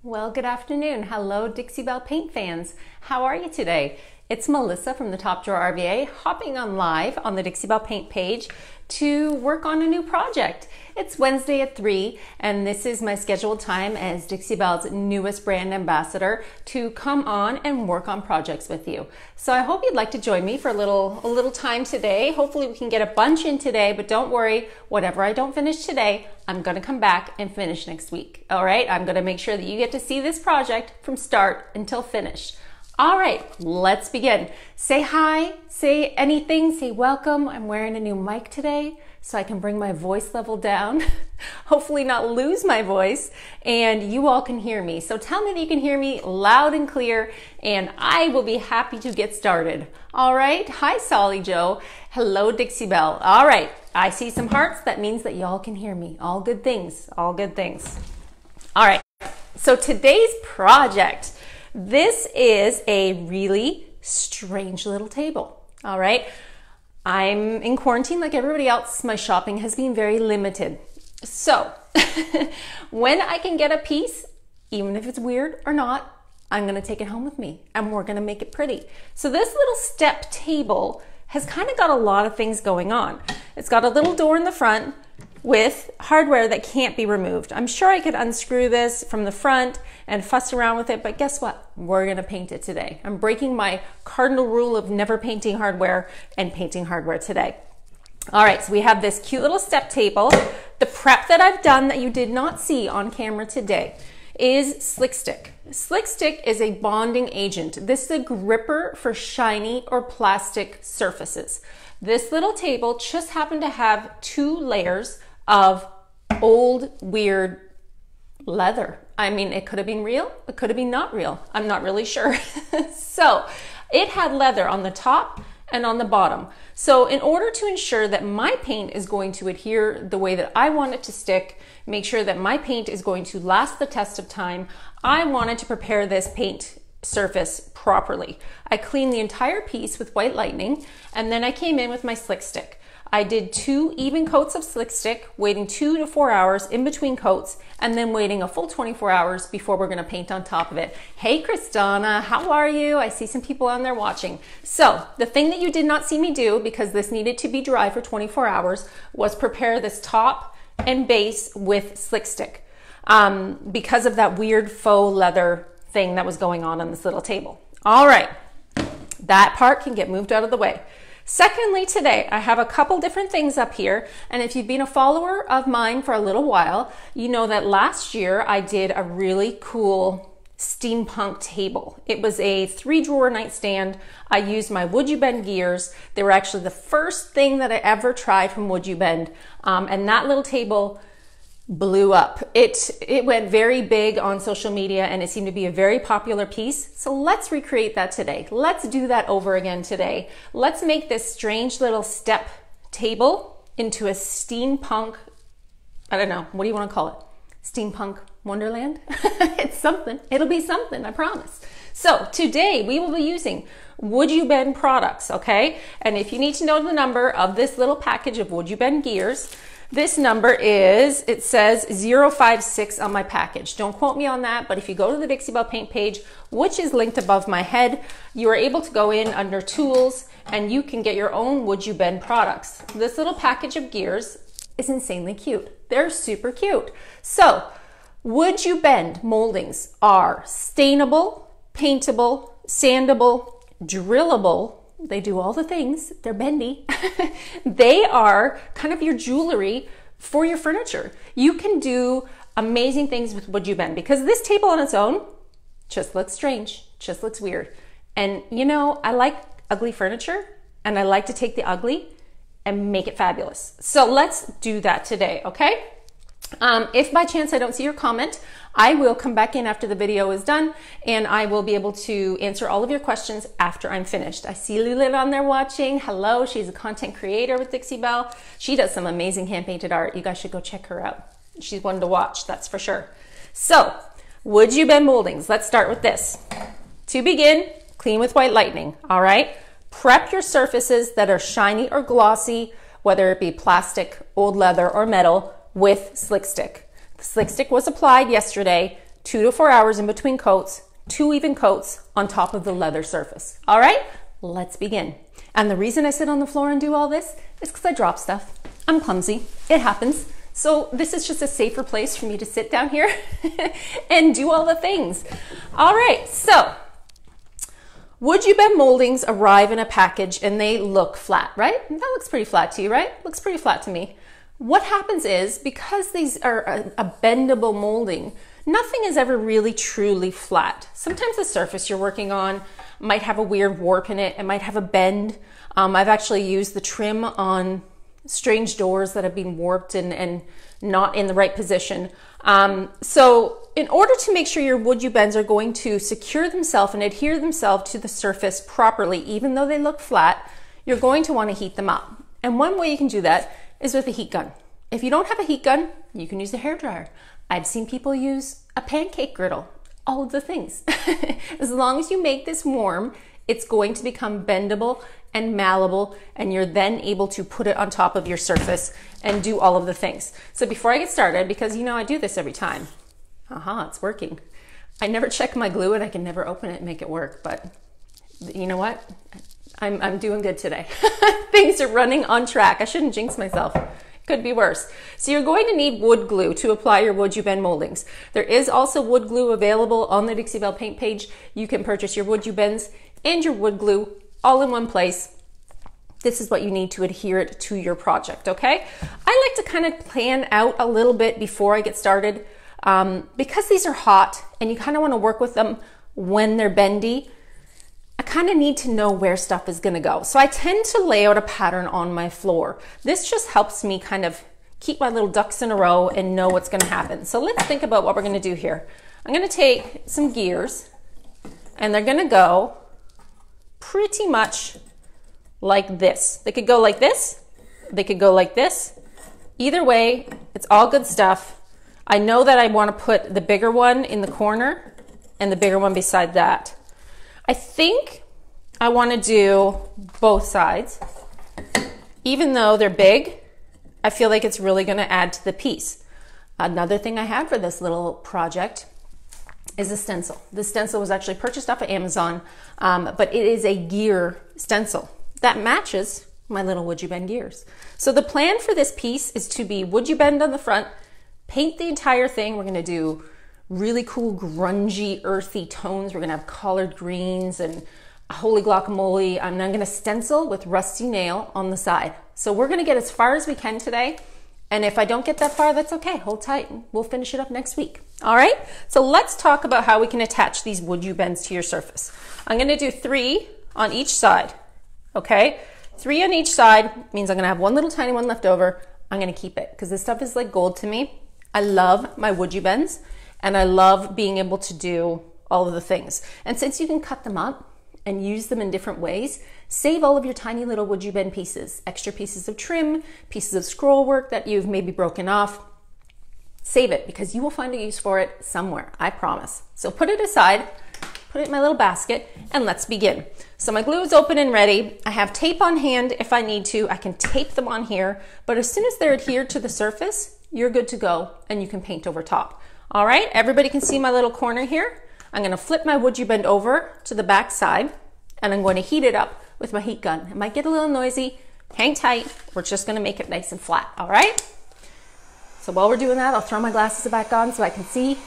Well, good afternoon. Hello, Dixie Belle Paint fans. How are you today? It's Melissa from the Top Drawer RVA, hopping on live on the Dixie Belle Paint page to work on a new project. It's Wednesday at 3, and this is my scheduled time as Dixie Belle's newest brand ambassador to come on and work on projects with you. So I hope you'd like to join me for a little time today. Hopefully we can get a bunch in today, but don't worry, whatever I don't finish today, I'm gonna come back and finish next week. All right, I'm gonna make sure that you get to see this project from start until finish. All right, let's begin. Say hi, say anything, say welcome. I'm wearing a new mic today so I can bring my voice level down, hopefully not lose my voice, and you all can hear me. So tell me that you can hear me loud and clear, and I will be happy to get started. All right, hi Solly Joe. Hello Dixie Belle. All right, I see some hearts. That means that y'all can hear me. All good things, all good things. All right, so today's project, this is a really strange little table, all right? I'm in quarantine like everybody else. My shopping has been very limited. So when I can get a piece, even if it's weird or not, I'm gonna take it home with me and we're gonna make it pretty. So this little step table has kind of got a lot of things going on. It's got a little door in the front with hardware that can't be removed. I'm sure I could unscrew this from the front and fuss around with it, but guess what? We're gonna paint it today. I'm breaking my cardinal rule of never painting hardware and painting hardware today. All right, so we have this cute little step table. The prep that I've done that you did not see on camera today is Slick Stick. Slick Stick is a bonding agent. This is a gripper for shiny or plastic surfaces. This little table just happened to have 2 layers of old, weird leather. I mean, it could have been real, it could have been not real. I'm not really sure. So it had leather on the top and on the bottom. So in order to ensure that my paint is going to adhere the way that I want it to stick, make sure that my paint is going to last the test of time, I wanted to prepare this paint surface properly. I cleaned the entire piece with White Lightning, and then I came in with my Slick Stick. I did 2 even coats of Slick Stick, waiting 2 to 4 hours in between coats, and then waiting a full 24 hours before we're gonna paint on top of it. Hey Kristana, how are you? I see some people on there watching. So the thing that you did not see me do, because this needed to be dry for 24 hours, was prepare this top and base with Slick Stick because of that weird faux leather thing that was going on this little table. All right, that part can get moved out of the way. Secondly, today I have a couple different things up here, and if you've been a follower of mine for a little while, you know that last year I did a really cool steampunk table. It was a 3-drawer nightstand. I used my WoodUbend gears. They were actually the first thing that I ever tried from WoodUbend, and that little table blew up. It went very big on social media and it seemed to be a very popular piece. So let's recreate that today. Let's do that over again today. Let's make this strange little step table into a steampunk, I don't know, what do you want to call it? Steampunk wonderland? It's something. It'll be something, I promise. So today we will be using WoodUbend products, okay? And if you need to know the number of this little package of WoodUbend gears, this number is, it says 056 on my package. Don't quote me on that, but if you go to the Dixie Belle Paint page, which is linked above my head, you are able to go in under tools and you can get your own WoodUbend products. This little package of gears is insanely cute. They're super cute. So WoodUbend moldings are stainable, paintable, sandable, drillable. They do all the things. They're bendy. They are kind of your jewelry for your furniture. You can do amazing things with WoodUbend because this table on its own just looks strange, just looks weird. And you know, I like ugly furniture and I like to take the ugly and make it fabulous. So let's do that today, okay? If by chance I don't see your comment, I will come back in after the video is done and I will be able to answer all of your questions after I'm finished. I see Lilith on there watching. Hello, she's a content creator with Dixie Belle. She does some amazing hand-painted art. You guys should go check her out. She's one to watch, that's for sure. So, WoodUbend moldings, let's start with this. To begin, clean with White Lightning, all right? Prep your surfaces that are shiny or glossy, whether it be plastic, old leather, or metal, with Slick Stick. The Slick Stick was applied yesterday 2 to 4 hours in between coats, 2 even coats on top of the leather surface. All right, let's begin. And the reason I sit on the floor and do all this is because I drop stuff. I'm clumsy, it happens. So this is just a safer place for me to sit down here and do all the things. All right, so WoodUbend moldings arrive in a package and they look flat, right? That looks pretty flat to you, right? Looks pretty flat to me. What happens is, because these are a bendable molding, nothing is ever really truly flat. Sometimes the surface you're working on might have a weird warp in it. It might have a bend. I've actually used the trim on strange doors that have been warped and not in the right position. So in order to make sure your WoodUbends are going to secure themselves and adhere themselves to the surface properly, even though they look flat, you're going to want to heat them up. And one way you can do that is with a heat gun. If you don't have a heat gun, you can use a hairdryer. I've seen people use a pancake griddle, all of the things. As long as you make this warm, it's going to become bendable and malleable, and you're then able to put it on top of your surface and do all of the things. So before I get started, because you know I do this every time. It's working. I never check my glue and I can never open it and make it work, but you know what? I'm doing good today. Things are running on track. I shouldn't jinx myself. Could be worse. So you're going to need wood glue to apply your WoodUbend moldings. There is also wood glue available on the Dixie Belle Paint page. You can purchase your WoodUbends and your wood glue all in one place. This is what you need to adhere it to your project, okay? I like to kind of plan out a little bit before I get started because these are hot and you kind of want to work with them when they're bendy. I kind of need to know where stuff is going to go. So I tend to lay out a pattern on my floor. This just helps me kind of keep my little ducks in a row and know what's going to happen. So let's think about what we're going to do here. I'm going to take some gears and they're going to go pretty much like this. They could go like this. They could go like this. Either way, it's all good stuff. I know that I want to put the bigger one in the corner and the bigger one beside that. I think I want to do both sides. Even though they're big, I feel like it's really going to add to the piece. Another thing I have for this little project is a stencil. This stencil was actually purchased off of Amazon, but it is a gear stencil that matches my little WoodUbend gears. So the plan for this piece is to be WoodUbend on the front, paint the entire thing. We're going to do really cool, grungy, earthy tones. We're gonna have collard greens and holy guacamole. And I'm gonna stencil with rusty nail on the side. So we're gonna get as far as we can today. And if I don't get that far, that's okay. Hold tight. We'll finish it up next week. All right, so let's talk about how we can attach these WoodUbends to your surface. I'm gonna do 3 on each side, okay? 3 on each side means I'm gonna have one little tiny one left over. I'm gonna keep it because this stuff is like gold to me. I love my WoodUbends. And I love being able to do all of the things. And since you can cut them up and use them in different ways, save all of your tiny little WoodUbend pieces, extra pieces of trim, pieces of scroll work that you've maybe broken off. Save it because you will find a use for it somewhere, I promise. So put it aside, put it in my little basket, and let's begin. So my glue is open and ready. I have tape on hand if I need to. I can tape them on here, but as soon as they're adhered to the surface, you're good to go and you can paint over top. All right, everybody can see my little corner here. I'm gonna flip my WoodUbend over to the back side and I'm going to heat it up with my heat gun. It might get a little noisy, hang tight. We're just gonna make it nice and flat, all right? So while we're doing that, I'll throw my glasses back on so I can see,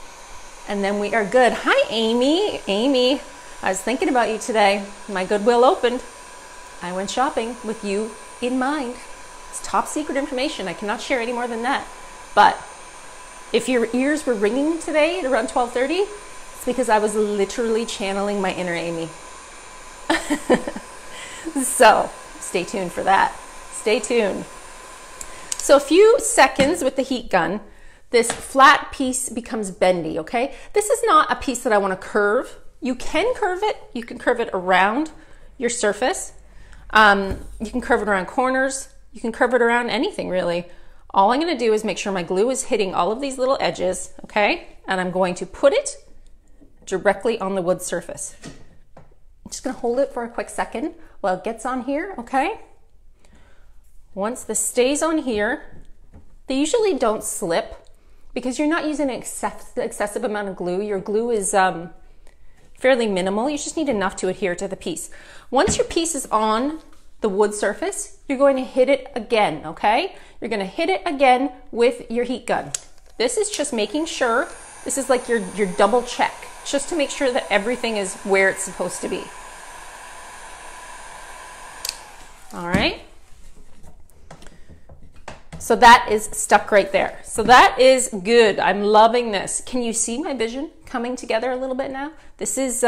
and then we are good. Hi, Amy. Amy, I was thinking about you today. My Goodwill opened. I went shopping with you in mind. It's top secret information. I cannot share any more than that. But if your ears were ringing today at around 12:30, it's because I was literally channeling my inner Amy. So stay tuned for that. Stay tuned. So a few seconds with the heat gun, this flat piece becomes bendy, okay? This is not a piece that I want to curve. You can curve it. You can curve it around your surface. You can curve it around corners. You can curve it around anything, really. All I'm going to do is make sure my glue is hitting all of these little edges, okay? And I'm going to put it directly on the wood surface. I'm just going to hold it for a quick second while it gets on here, okay? Once this stays on here, they usually don't slip, because you're not using an excessive amount of glue. Your glue is fairly minimal. You just need enough to adhere to the piece. Once your piece is on the wood surface, you're going to hit it again, okay? You're gonna hit it again with your heat gun. This is just making sure, this is like your double check, just to make sure that everything is where it's supposed to be. All right. So that is stuck right there. So that is good. I'm loving this. Can you see my vision coming together a little bit now? This is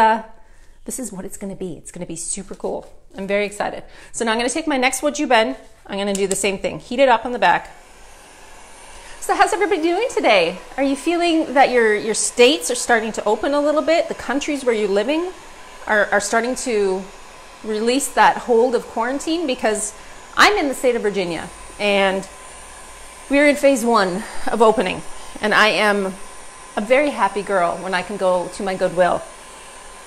what it's gonna be. It's gonna be super cool. I'm very excited. So now I'm gonna take my next WoodUbend. I'm gonna do the same thing. Heat it up on the back. So how's everybody doing today? Are you feeling that your states are starting to open a little bit? The countries where you're living are starting to release that hold of quarantine? Because I'm in the state of Virginia and we're in phase 1 of opening, and I am a very happy girl when I can go to my Goodwill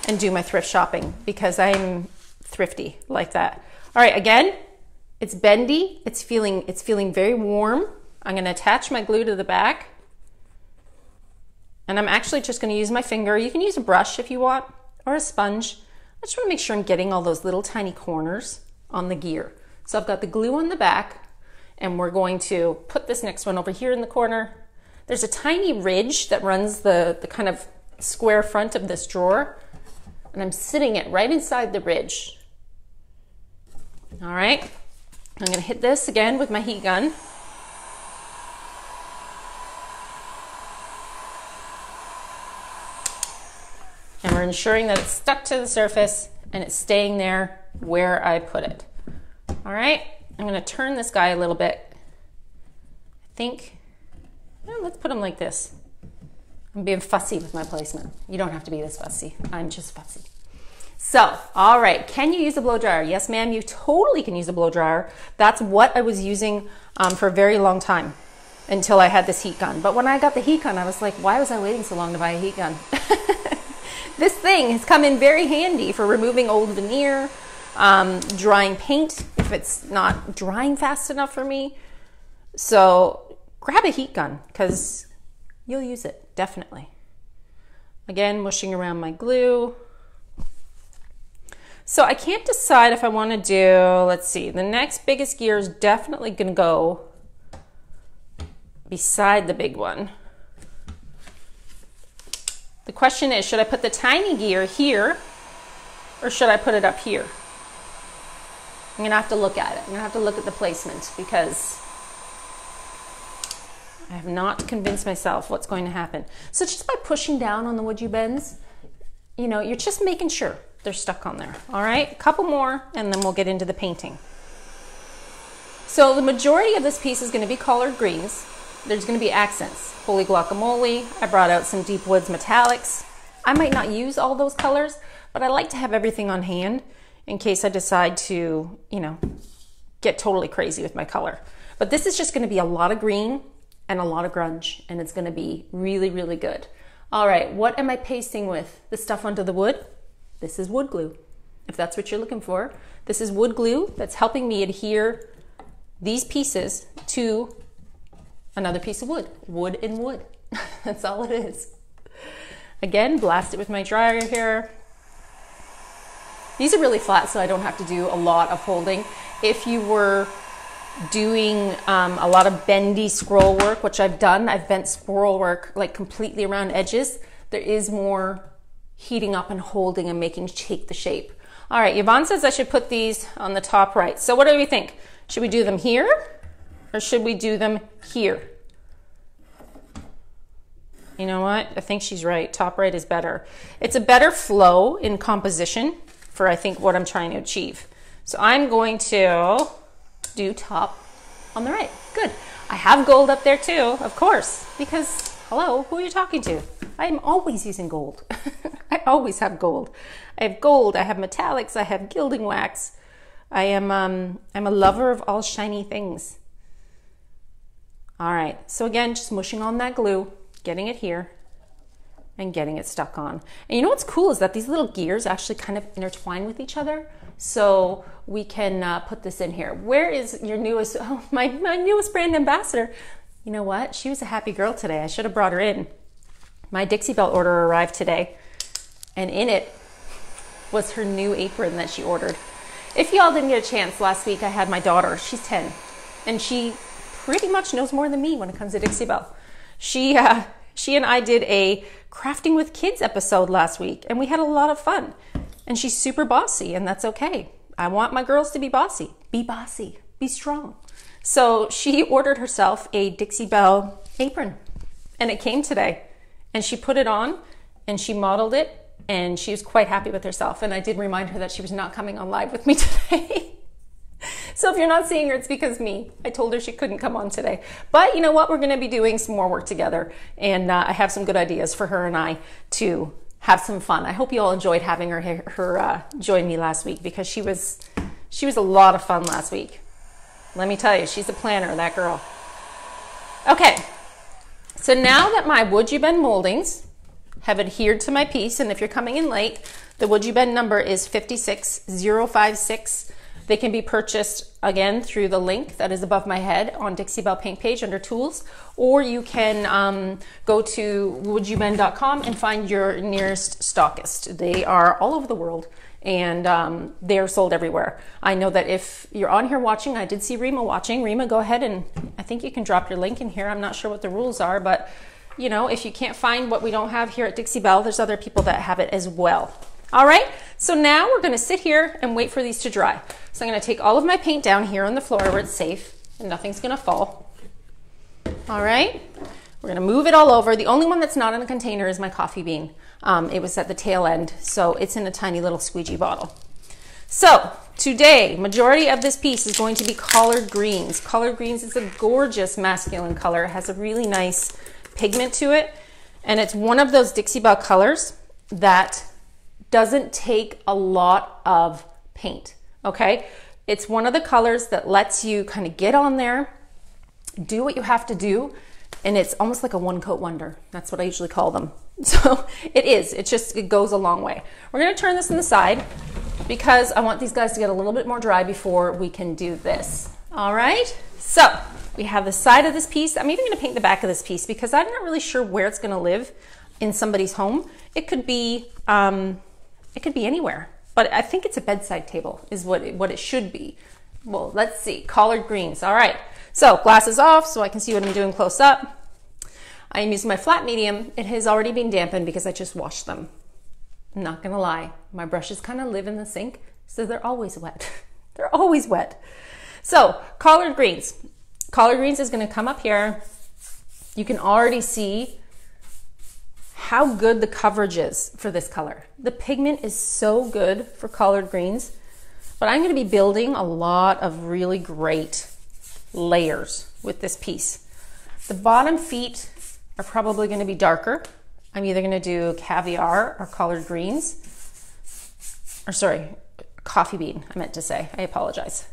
and do my thrift shopping, because I'm thrifty like that. All right, again, it's bendy, it's feeling very warm. I'm gonna attach my glue to the back, and I'm actually just gonna use my finger. You can use a brush if you want, or a sponge. I just wanna make sure I'm getting all those little tiny corners on the gear. So I've got the glue on the back, and we're going to put this next one over here in the corner. There's a tiny ridge that runs the kind of square front of this drawer, and I'm sitting it right inside the ridge. All right, I'm gonna hit this again with my heat gun. And we're ensuring that it's stuck to the surface and it's staying there where I put it. All right, I'm gonna turn this guy a little bit. I think, well, let's put him like this. I'm being fussy with my placement. You don't have to be this fussy. I'm just fussy. So, all right, can you use a blow dryer? Yes, ma'am, you totally can use a blow dryer. That's what I was using for a very long time until I had this heat gun. But when I got the heat gun, I was like, why was I waiting so long to buy a heat gun? This thing has come in very handy for removing old veneer, drying paint if it's not drying fast enough for me. So grab a heat gun because you'll use it, definitely. Again, mushing around my glue. So I can't decide if I want to do, let's see, the next biggest gear is definitely going to go beside the big one. The question is, should I put the tiny gear here or should I put it up here? I'm gonna have to look at it. I'm gonna have to look at the placement because I have not convinced myself what's going to happen. So just by pushing down on the WoodUbends, you know, you're just making sure they're stuck on there. All right, a couple more and then we'll get into the painting. So the majority of this piece is gonna be colored greens. There's going to be accents. Holy guacamole. I brought out some deep woods metallics. I might not use all those colors, but I like to have everything on hand in case I decide to, you know, get totally crazy with my color. But this is just going to be a lot of green and a lot of grunge, and it's going to be really, really good. All right, what am I pasting with? The stuff onto the wood? This is wood glue, if that's what you're looking for. This is wood glue that's helping me adhere these pieces to another piece of wood. Wood and wood. That's all it is. Again, blast it with my dryer here. These are really flat, so I don't have to do a lot of holding. If you were doing a lot of bendy scroll work, which I've done, I've bent scroll work like completely around edges, there is more heating up and holding and making take the shape. All right, Yvonne says I should put these on the top right. So what do we think? Should we do them here? Or should we do them here? You know what? I think she's right. Top right is better. It's a better flow in composition for, I think, what I'm trying to achieve. So I'm going to do top on the right. Good. I have gold up there too, of course, because, hello, who are you talking to? I'm always using gold. I always have gold. I have gold, I have metallics, I have gilding wax. I'm a lover of all shiny things. All right, so again, just mushing on that glue, getting it here, and getting it stuck on. And you know what's cool is that these little gears actually kind of intertwine with each other. So we can put this in here. Where is your newest, oh, my newest brand ambassador? You know what? She was a happy girl today. I should have brought her in. My Dixie Belle order arrived today, and in it was her new apron that she ordered. If y'all didn't get a chance, last week I had my daughter. She's 10, and she pretty much knows more than me when it comes to Dixie Belle. She and I did a Crafting with Kids episode last week, and we had a lot of fun. And she's super bossy, and that's okay. I want my girls to be bossy. Be bossy. Be strong. So she ordered herself a Dixie Belle apron, and it came today. And she put it on, and she modeled it, and she was quite happy with herself. And I did remind her that she was not coming on live with me today. So if you're not seeing her, it's because me. I told her she couldn't come on today. But you know what? We're going to be doing some more work together, and I have some good ideas for her and I to have some fun. I hope you all enjoyed having her join me last week, because she was a lot of fun last week. Let me tell you, she's a planner, that girl. Okay, so now that my WoodUbend moldings have adhered to my piece, and if you're coming in late, the WoodUbend number is 56056. They can be purchased, again, through the link that is above my head on Dixie Belle Paint page under Tools, or you can go to woodubend.com and find your nearest stockist. They are all over the world, and they are sold everywhere. I know that if you're on here watching, I did see Rima watching. Rima, go ahead, and I think you can drop your link in here. I'm not sure what the rules are, but you know, if you can't find what we don't have here at Dixie Belle, there's other people that have it as well. All right, so now we're gonna sit here and wait for these to dry. So I'm gonna take all of my paint down here on the floor where it's safe and nothing's gonna fall. All right, we're gonna move it all over. The only one that's not in a container is my coffee bean. It was at the tail end, so it's in a tiny little squeegee bottle. So today, majority of this piece is going to be collard greens. Collard greens is a gorgeous masculine color. It has a really nice pigment to it, and it's one of those Dixie Belle colors that doesn't take a lot of paint, okay? It's one of the colors that lets you kind of get on there, do what you have to do, and it's almost like a one-coat wonder. That's what I usually call them. So it goes a long way. We're gonna turn this on the side because I want these guys to get a little bit more dry before we can do this. All right, so we have the side of this piece. I'm even gonna paint the back of this piece because I'm not really sure where it's gonna live in somebody's home. It could be anywhere, but I think it's a bedside table is what it should be. Well, let's see, collard greens. All right, so glasses off so I can see what I'm doing close up. I am using my flat medium. It has already been dampened because I just washed them. I'm not gonna lie, my brushes kind of live in the sink, so they're always wet. They're always wet. So collard greens. Collard greens is gonna come up here. You can already see how good the coverage is for this color. The pigment is so good for collard greens, but I'm gonna be building a lot of really great layers with this piece. The bottom feet are probably gonna be darker. I'm either gonna do caviar or collard greens, or sorry, coffee bean, I meant to say, I apologize.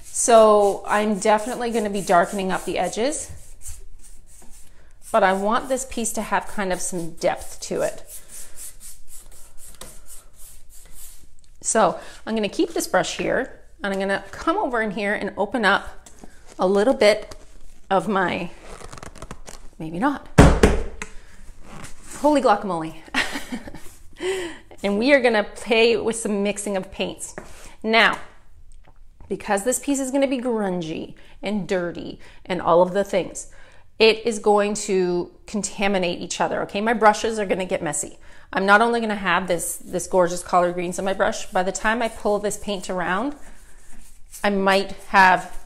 So I'm definitely gonna be darkening up the edges, but I want this piece to have kind of some depth to it. So I'm gonna keep this brush here, and I'm gonna come over in here and open up a little bit of my, maybe not, holy guacamole. And we are gonna play with some mixing of paints. Now, because this piece is gonna be grungy and dirty and all of the things, it is going to contaminate each other, okay? My brushes are gonna get messy. I'm not only gonna have this gorgeous collard greens on my brush, by the time I pull this paint around, I might have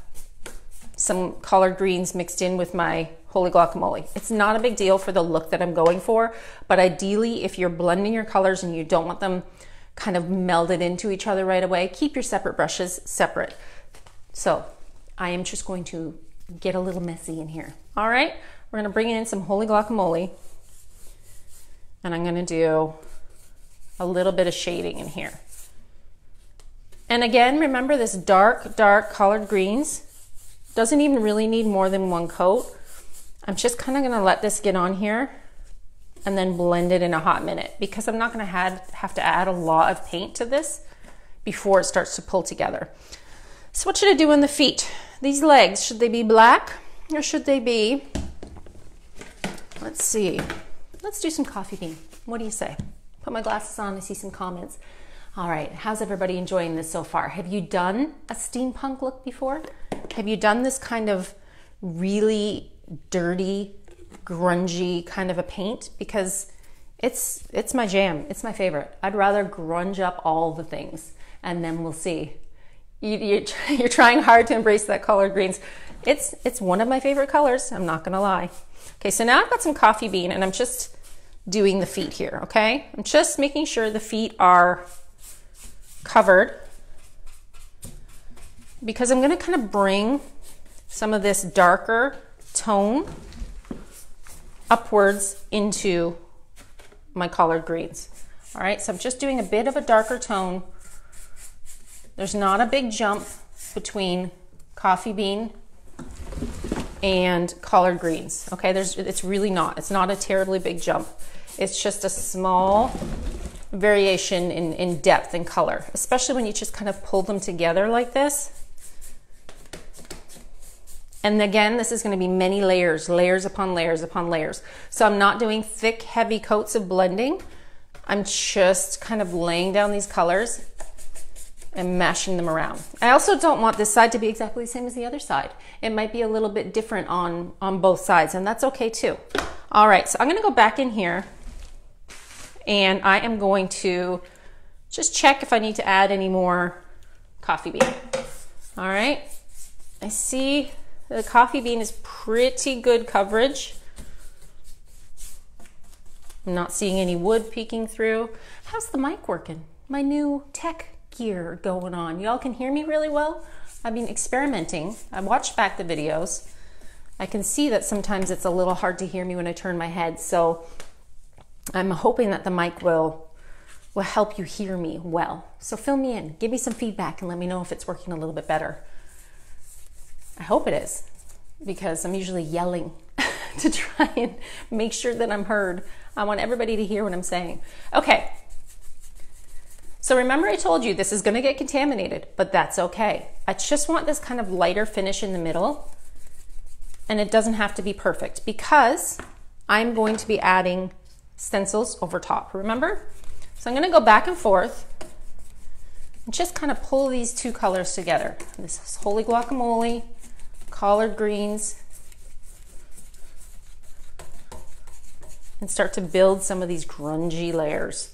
some collard greens mixed in with my holy guacamole. It's not a big deal for the look that I'm going for, but ideally, if you're blending your colors and you don't want them kind of melded into each other right away, keep your separate brushes separate. So I am just going to get a little messy in here. All right, we're gonna bring in some holy guacamole, and I'm gonna do a little bit of shading in here. And again, remember this dark collard greens doesn't even really need more than one coat. I'm just kind of gonna let this get on here and then blend it in a hot minute, because I'm not gonna have to add a lot of paint to this before it starts to pull together. So what should I do on the feet? These legs, should they be black or should they be Let's see. Let's do some coffee bean. What do you say? Put my glasses on, I see some comments. All right, how's everybody enjoying this so far? Have you done a steampunk look before? Have you done this kind of really dirty, grungy kind of a paint? Because it's my jam, it's my favorite. I'd rather grunge up all the things and then we'll see. You're trying hard to embrace that collard greens. It's one of my favorite colors, I'm not gonna lie. Okay, so now I've got some coffee bean and I'm just doing the feet here, okay? I'm just making sure the feet are covered because I'm gonna kind of bring some of this darker tone upwards into my collard greens. All right, so I'm just doing a bit of a darker tone. There's not a big jump between coffee bean and collard greens, okay? It's really not. It's not a terribly big jump. It's just a small variation in depth and color, especially when you just kind of pull them together like this. And again, this is going to be many layers, layers upon layers upon layers. So I'm not doing thick, heavy coats of blending. I'm just kind of laying down these colors and mashing them around. I also don't want this side to be exactly the same as the other side. It might be a little bit different on both sides, and that's okay too. All right, so I'm gonna go back in here and I am going to just check if I need to add any more coffee bean. All right, I see the coffee bean is pretty good coverage. I'm not seeing any wood peeking through. How's the mic working? My new tech gear going on. Y'all can hear me really well? I've been experimenting. I watched back the videos. I can see that sometimes it's a little hard to hear me when I turn my head, so I'm hoping that the mic will help you hear me well. So fill me in, give me some feedback and let me know if it's working a little bit better. I hope it is, because I'm usually yelling to try and make sure that I'm heard. I want everybody to hear what I'm saying. Okay. So remember I told you this is going to get contaminated, but that's okay. I just want this kind of lighter finish in the middle, and it doesn't have to be perfect because I'm going to be adding stencils over top, remember? So I'm going to go back and forth and just kind of pull these two colors together. This is Holy Guacamole, collard greens, and start to build some of these grungy layers.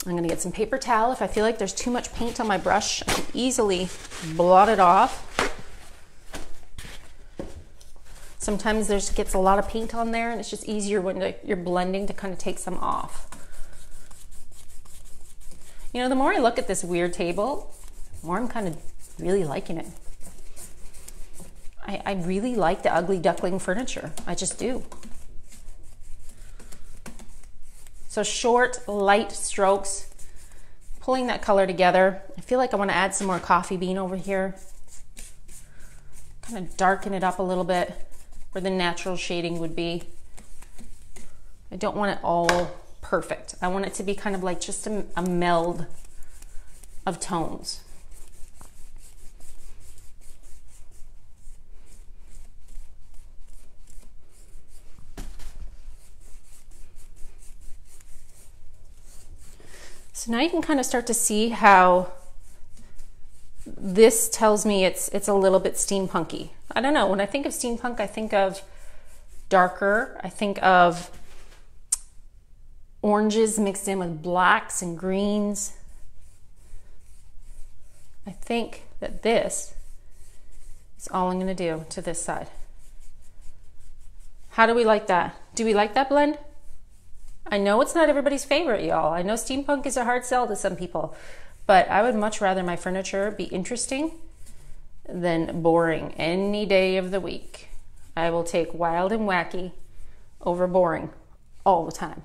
I'm gonna get some paper towel. If I feel like there's too much paint on my brush, I can easily blot it off. Sometimes there gets a lot of paint on there and it's just easier when you're blending to kind of take some off. You know, the more I look at this weird table, the more I'm kind of really liking it. I really like the ugly duckling furniture. I just do. So short, light strokes, pulling that color together. I feel like I want to add some more coffee bean over here. Kind of darken it up a little bit where the natural shading would be. I don't want it all perfect. I want it to be kind of like just a meld of tones. So now you can kind of start to see how this tells me it's a little bit steampunky. I don't know, when I think of steampunk, I think of darker. I think of oranges mixed in with blacks and greens. I think that this is all I'm going to do to this side. How do we like that? Do we like that blend? I know it's not everybody's favorite, y'all. I know steampunk is a hard sell to some people, but I would much rather my furniture be interesting than boring any day of the week. I will take wild and wacky over boring all the time.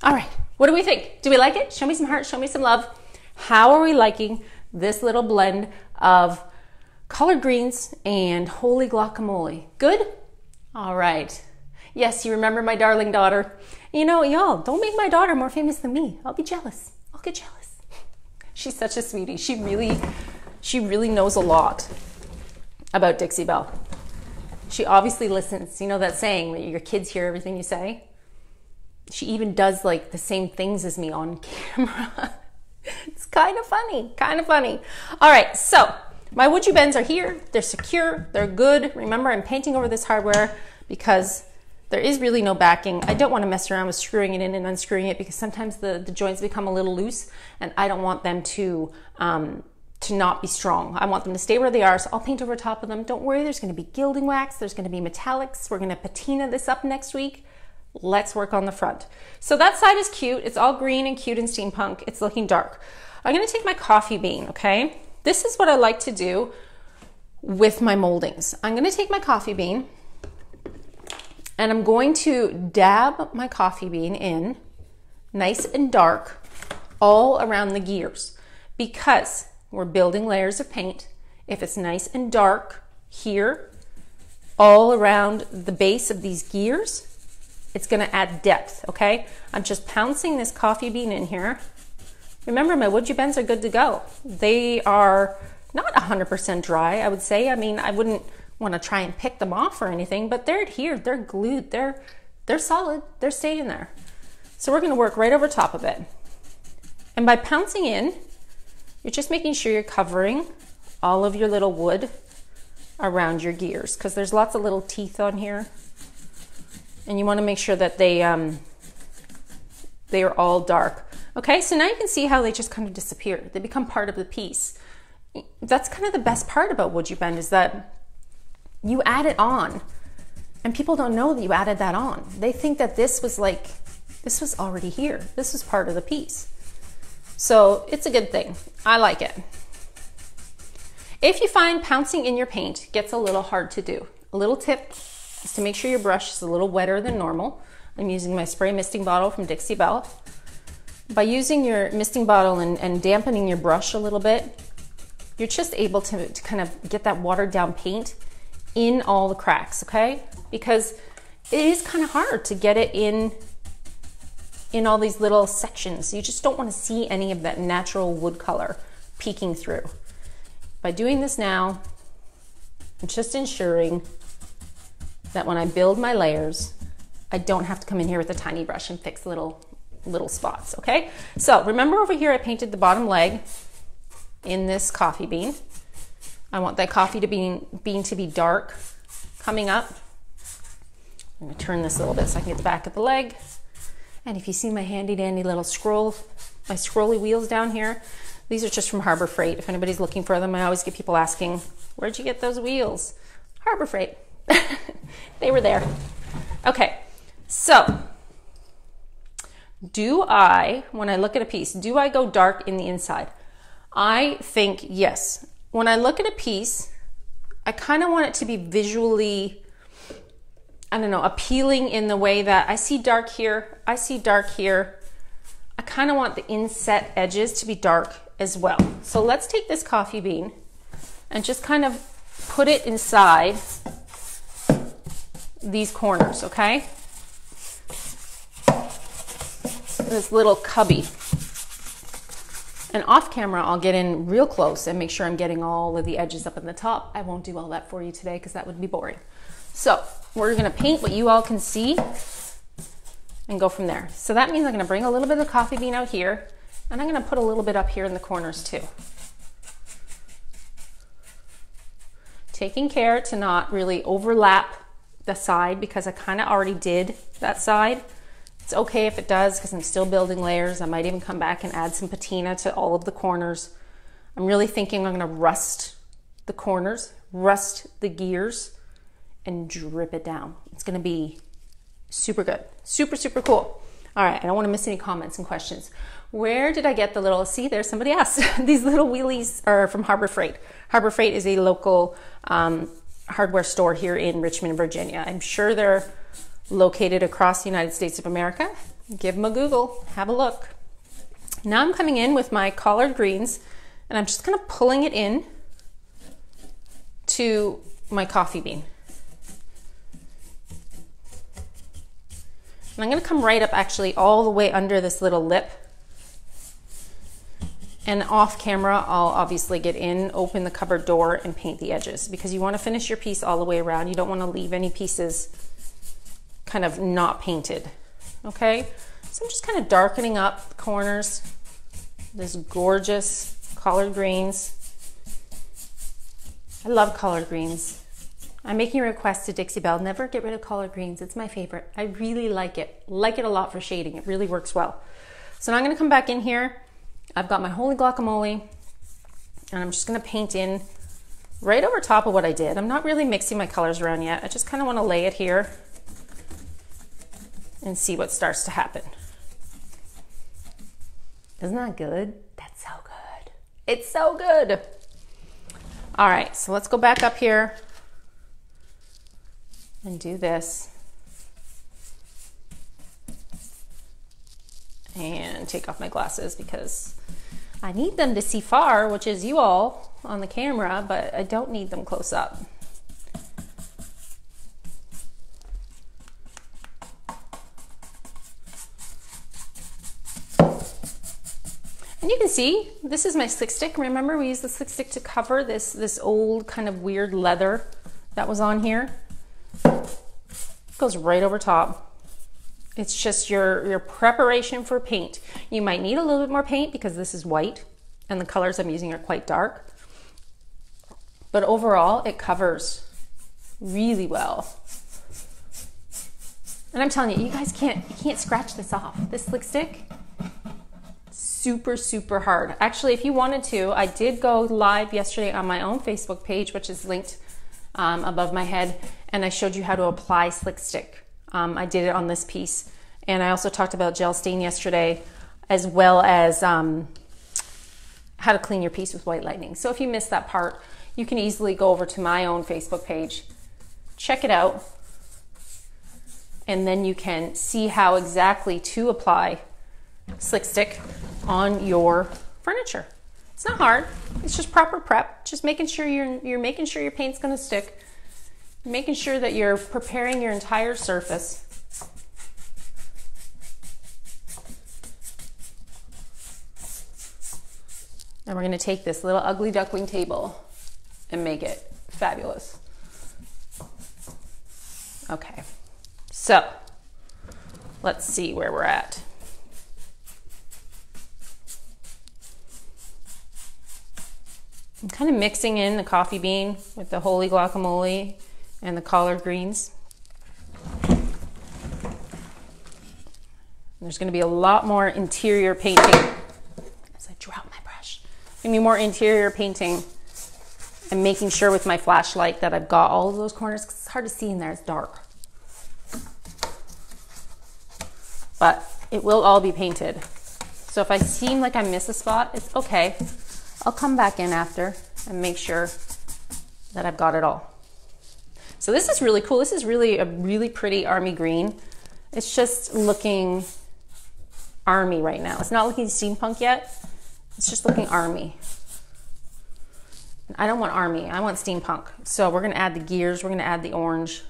All right, what do we think? Do we like it? Show me some hearts, show me some love. How are we liking this little blend of collard greens and holy guacamole? Good? All right. Yes, you remember my darling daughter. You know, y'all, don't make my daughter more famous than me. I'll be jealous. I'll get jealous. She's such a sweetie. She really knows a lot about Dixie Belle. She obviously listens. You know that saying where your kids hear everything you say? She even does like the same things as me on camera. It's kind of funny, kind of funny. All right, so my WoodUbends are here. They're secure, they're good. Remember, I'm painting over this hardware because there is really no backing. I don't want to mess around with screwing it in and unscrewing it because sometimes the joints become a little loose and I don't want them to not be strong. I want them to stay where they are, so I'll paint over top of them. Don't worry, there's going to be gilding wax, there's going to be metallics. We're going to patina this up next week. Let's work on the front. So that side is cute. It's all green and cute and steampunk. It's looking dark. I'm going to take my coffee bean, okay? This is what I like to do with my moldings. I'm going to take my coffee bean and I'm going to dab my coffee bean in nice and dark all around the gears because we're building layers of paint. If it's nice and dark here all around the base of these gears, it's going to add depth, okay? I'm just pouncing this coffee bean in here. Remember, my WoodUbends are good to go. They are not 100% dry, I would say. I mean, I wouldn't want to try and pick them off or anything, but they're adhered, they're glued, they're solid, they're staying there. So we're going to work right over top of it. And by pouncing in, you're just making sure you're covering all of your little wood around your gears because there's lots of little teeth on here. And you want to make sure that they are all dark. Okay, so now you can see how they just kind of disappear. They become part of the piece. That's kind of the best part about WoodUbend is that you add it on and people don't know that you added that on. They think that this was already here. This was part of the piece. So it's a good thing. I like it. If you find pouncing in your paint gets a little hard to do, a little tip is to make sure your brush is a little wetter than normal. I'm using my spray misting bottle from Dixie Belle. By using your misting bottle and dampening your brush a little bit, you're just able to kind of get that watered down paint in all the cracks, okay? Because it is kind of hard to get it in all these little sections. You just don't want to see any of that natural wood color peeking through. By doing this now, I'm just ensuring that when I build my layers, I don't have to come in here with a tiny brush and fix little spots, okay? So remember over here I painted the bottom leg in this coffee bean. I want that coffee bean to be dark coming up. I'm gonna turn this a little bit so I can get the back of the leg. And if you see my handy dandy little my scrolly wheels down here, these are just from Harbor Freight. If anybody's looking for them, I always get people asking, where'd you get those wheels? Harbor Freight. They were there. Okay, so when I look at a piece, do I go dark in the inside? I think yes. When I look at a piece, I kind of want it to be visually, I don't know, appealing in the way that I see dark here, I see dark here. I kind of want the inset edges to be dark as well. So let's take this coffee bean and just kind of put it inside these corners, okay? This little cubby. And off camera, I'll get in real close and make sure I'm getting all of the edges up in the top. I won't do all that for you today because that would be boring. So we're gonna paint what you all can see and go from there. So that means I'm gonna bring a little bit of the coffee bean out here and I'm gonna put a little bit up here in the corners too. Taking care to not really overlap the side because I kind of already did that side. It's okay if it does because I'm still building layers. I might even come back and add some patina to all of the corners. I'm really thinking I'm gonna rust the corners, rust the gears, and drip it down. It's gonna be super good, super, super cool. All right, I don't wanna miss any comments and questions. Where did I get the little, see there, somebody asked. These little wheelies are from Harbor Freight. Harbor Freight is a local hardware store here in Richmond, Virginia. I'm sure they're located across the United States of America. Give them a Google, have a look. Now I'm coming in with my collard greens and I'm just kind of pulling it in to my coffee bean. And I'm gonna come right up actually all the way under this little lip. And off camera, I'll obviously get in, open the cupboard door, and paint the edges, because you want to finish your piece all the way around. You don't want to leave any pieces kind of not painted, okay? So I'm just kind of darkening up the corners, this gorgeous collard greens. I love collard greens. I'm making a request to Dixie Belle, never get rid of collard greens. It's my favorite. I really like it a lot for shading. It really works well. So now I'm gonna come back in here. I've got my holy guacamole, and I'm just gonna paint in right over top of what I did. I'm not really mixing my colors around yet. I just kind of want to lay it here and see what starts to happen. Isn't that good? That's so good. It's so good. All right, so let's go back up here and do this. And take off my glasses because I need them to see far, which is you all on the camera, but I don't need them close up. And you can see, this is my slick stick. Remember, we used the slick stick to cover this old kind of weird leather that was on here. It goes right over top. It's just your preparation for paint. You might need a little bit more paint because this is white and the colors I'm using are quite dark. But overall, it covers really well. And I'm telling you, you guys can't scratch this off. This slick stick, super, super hard. Actually, if you wanted to, I did go live yesterday on my own Facebook page, which is linked above my head, and I showed you how to apply slick stick. I did it on this piece, and I also talked about gel stain yesterday, as well as how to clean your piece with white lightning. So if you missed that part, you can easily go over to my own Facebook page, check it out, and then you can see how exactly to apply slick stick on your furniture. It's not hard. It's just proper prep. Just making sure you're making sure your paint's going to stick. Making sure that you're preparing your entire surface. And we're going to take this little ugly duckling table and make it fabulous. Okay, so let's see where we're at. I'm kind of mixing in the coffee bean with the holy guacamole and the collard greens. There's going to be a lot more interior painting as I drop my brush. Going to be more interior painting and making sure with my flashlight that I've got all of those corners, because it's hard to see in there, it's dark. But it will all be painted. So if I seem like I miss a spot, it's okay. I'll come back in after and make sure that I've got it all. So this is really cool. This is really a really pretty army green. It's just looking army right now. It's not looking steampunk yet. It's just looking army. I don't want army, I want steampunk. So we're gonna add the gears, we're gonna add the orange.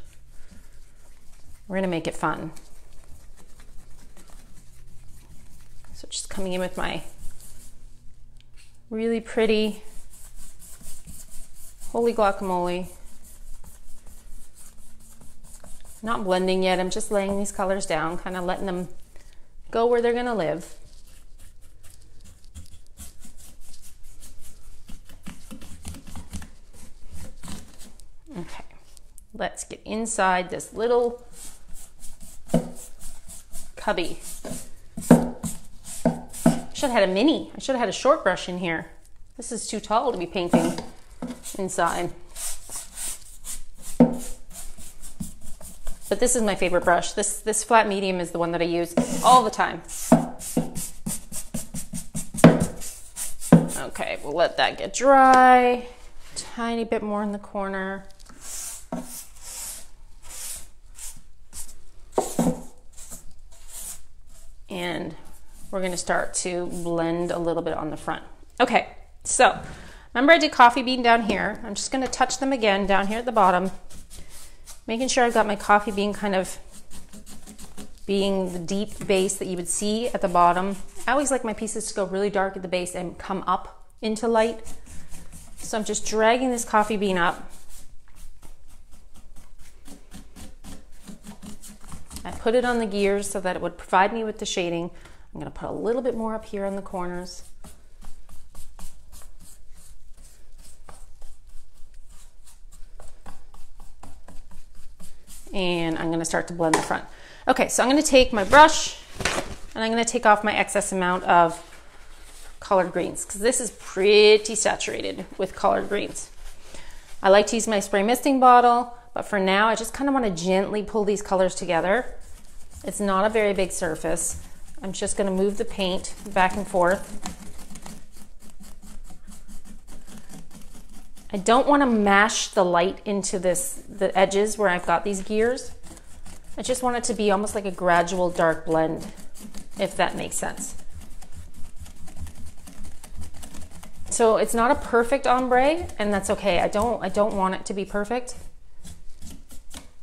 We're gonna make it fun. So just coming in with my really pretty holy guacamole. Not blending yet, I'm just laying these colors down, kind of letting them go where they're gonna live. Okay, let's get inside this little cubby. Should have had a mini. I should have had a short brush in here. This is too tall to be painting inside. But this is my favorite brush. This flat medium is the one that I use all the time. Okay, we'll let that get dry. Tiny bit more in the corner. And we're going to start to blend a little bit on the front. Okay, so remember I did coffee bean down here. I'm just going to touch them again down here at the bottom, making sure I've got my coffee bean kind of being the deep base that you would see at the bottom. I always like my pieces to go really dark at the base and come up into light. So I'm just dragging this coffee bean up. I put it on the gears so that it would provide me with the shading. I'm going to put a little bit more up here on the corners. And I'm going to start to blend the front. Okay, so I'm going to take my brush and I'm going to take off my excess amount of colored greens because this is pretty saturated with colored greens. I like to use my spray misting bottle, but for now I just kind of want to gently pull these colors together. It's not a very big surface. I'm just going to move the paint back and forth. I don't want to mash the light into the edges where I've got these gears. I just want it to be almost like a gradual dark blend, if that makes sense. So it's not a perfect ombre, and that's okay. I don't want it to be perfect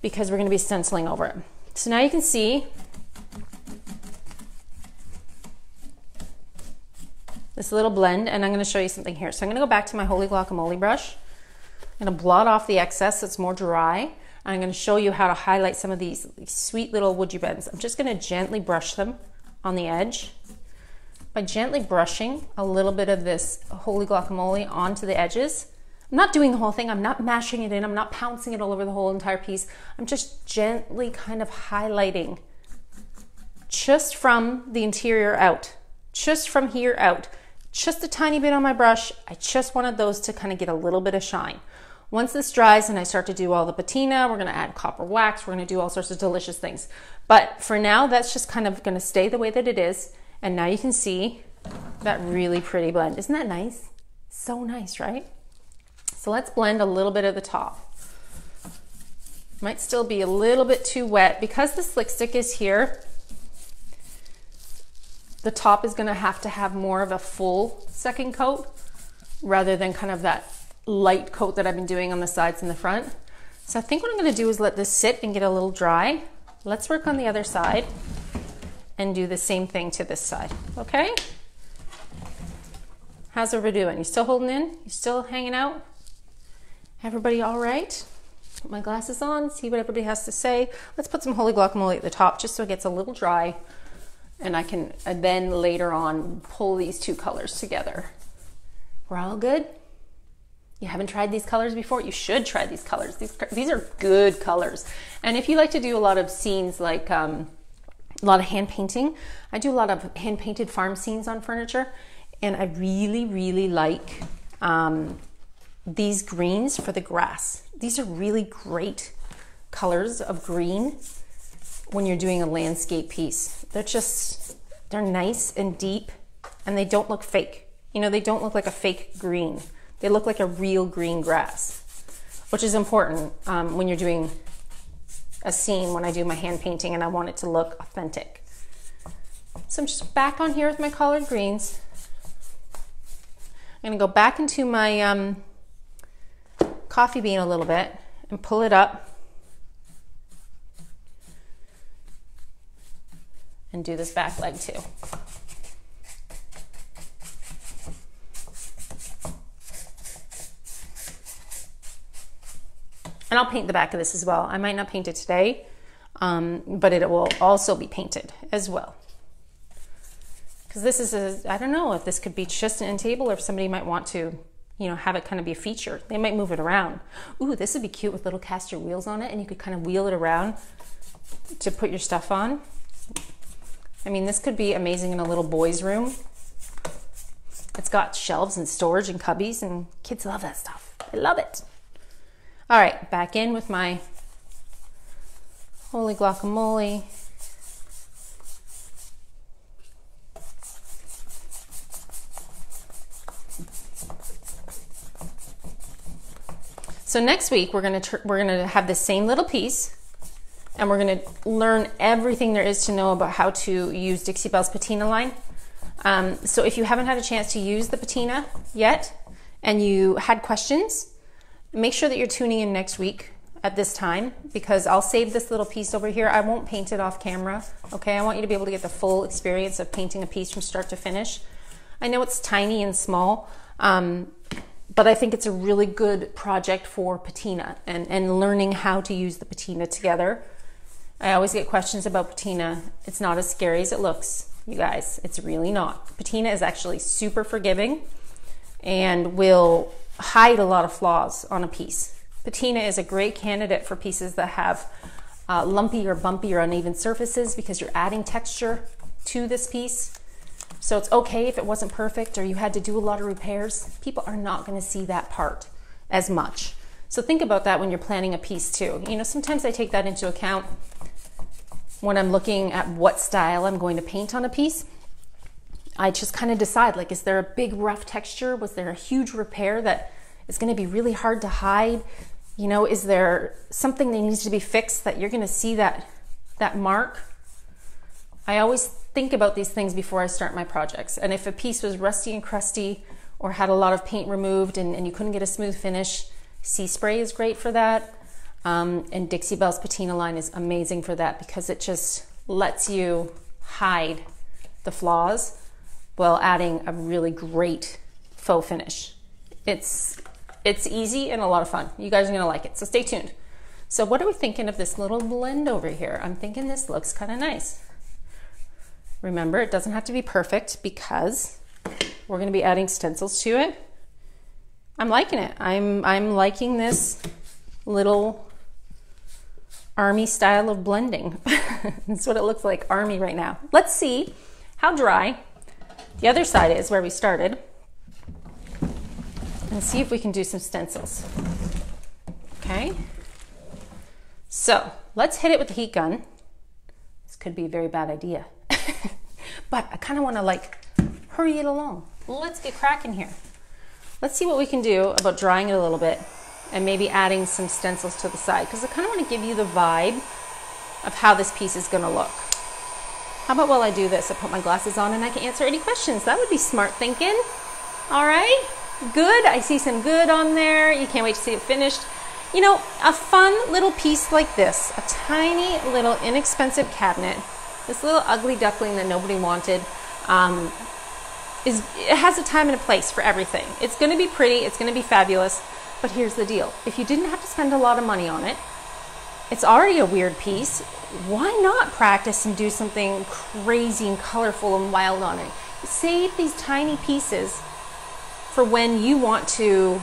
because we're going to be stenciling over it. So now you can see this little blend, and I'm going to show you something here. So I'm going to go back to my Holy Guacamole brush. I'm going to blot off the excess so it's more dry. And I'm going to show you how to highlight some of these sweet little WoodUbends. I'm just going to gently brush them on the edge. By gently brushing a little bit of this Holy Guacamole onto the edges. I'm not doing the whole thing. I'm not mashing it in. I'm not pouncing it all over the whole entire piece. I'm just gently kind of highlighting just from the interior out, just from here out. Just a tiny bit on my brush. I just wanted those to kind of get a little bit of shine. Once this dries and I start to do all the patina, we're going to add copper wax. We're going to do all sorts of delicious things. But for now, that's just kind of going to stay the way that it is. And now you can see that really pretty blend. Isn't that nice? So nice, right? So let's blend a little bit at the top. Might still be a little bit too wet. Because the slick stick is here, the top is going to have more of a full second coat rather than kind of that light coat that I've been doing on the sides and the front. So I think what I'm going to do is let this sit and get a little dry. Let's work on the other side and do the same thing to this side. Okay? How's everybody doing? You still holding in? You still hanging out? Everybody all right? Put my glasses on, see what everybody has to say. Let's put some Holy Guacamole at the top just so it gets a little dry. And I can then later on pull these two colors together. We're all good? You haven't tried these colors before? You should try these colors. These are good colors. And if you like to do a lot of scenes like a lot of hand painting, I do a lot of hand painted farm scenes on furniture. And I really, really like these greens for the grass. These are really great colors of green when you're doing a landscape piece. They're nice and deep and they don't look fake. You know, they don't look like a fake green. They look like a real green grass, which is important when you're doing a scene, when I do my hand painting and I want it to look authentic. So I'm just back on here with my collard greens. I'm gonna go back into my coffee bean a little bit and pull it up and do this back leg too. And I'll paint the back of this as well. I might not paint it today, but it will also be painted as well. Because this is I don't know if this could be just an end table or if somebody might want to, you know, have it kind of be a feature. They might move it around. Ooh, this would be cute with little caster wheels on it and you could kind of wheel it around to put your stuff on. I mean, this could be amazing in a little boy's room. It's got shelves and storage and cubbies and kids love that stuff. I love it. All right, back in with my Holy Guacamole. So next week we're gonna have the same little piece, and we're gonna learn everything there is to know about how to use Dixie Belle's patina line. So if you haven't had a chance to use the patina yet, and you had questions, make sure that you're tuning in next week. at this time because I'll save this little piece over here. I won't paint it off camera, okay? I want you to be able to get the full experience of painting a piece from start to finish. I know it's tiny and small, but I think it's a really good project for patina and learning how to use the patina together. I always get questions about patina. It's not as scary as it looks, you guys. It's really not. Patina is actually super forgiving and will hide a lot of flaws on a piece. Patina is a great candidate for pieces that have lumpy or bumpy or uneven surfaces because you're adding texture to this piece. So it's okay if it wasn't perfect or you had to do a lot of repairs. People are not going to see that part as much. So think about that when you're planning a piece too. You know, sometimes I take that into account when I'm looking at what style I'm going to paint on a piece. I just kind of decide, like, is there a big rough texture? Was there a huge repair that is going to be really hard to hide? You know, is there something that needs to be fixed that you're going to see that mark? I always think about these things before I start my projects. And if a piece was rusty and crusty or had a lot of paint removed and you couldn't get a smooth finish, Sea Spray is great for that. And Dixie Belle's Patina line is amazing for that because it just lets you hide the flaws while adding a really great faux finish. It's easy and a lot of fun. You guys are gonna like it, so stay tuned. So what are we thinking of this little blend over here? I'm thinking this looks kind of nice. Remember, it doesn't have to be perfect because we're gonna be adding stencils to it. I'm liking it. I'm liking this little army style of blending. That's what it looks like, army right now. Let's see how dry the other side is where we started and see if we can do some stencils. Okay, so let's hit it with the heat gun. This could be a very bad idea, but I kind of want to like hurry it along. Let's get cracking here. Let's see what we can do about drying it a little bit and maybe adding some stencils to the side because I kind of want to give you the vibe of how this piece is going to look. How about while I do this, I put my glasses on and I can answer any questions. That would be smart thinking. All right, good. I see some good on there. You can't wait to see it finished. You know, a fun little piece like this, a tiny little inexpensive cabinet, this little ugly duckling that nobody wanted, it has a time and a place for everything. It's going to be pretty, it's going to be fabulous, but here's the deal. If you didn't have to spend a lot of money on it, it's already a weird piece, why not practice and do something crazy and colorful and wild on it? Save these tiny pieces for when you want to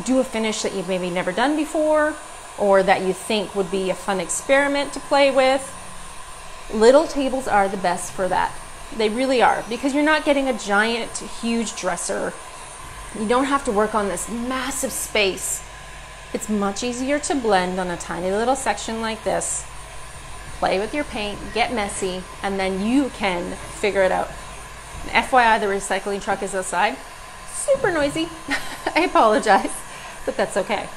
do a finish that you've maybe never done before or that you think would be a fun experiment to play with. Little tables are the best for that. They really are, because you're not getting a giant, huge dresser. You don't have to work on this massive space. It's much easier to blend on a tiny little section like this. Play with your paint, get messy, and then you can figure it out. And FYI, the recycling truck is outside. Super noisy. I apologize, but that's okay.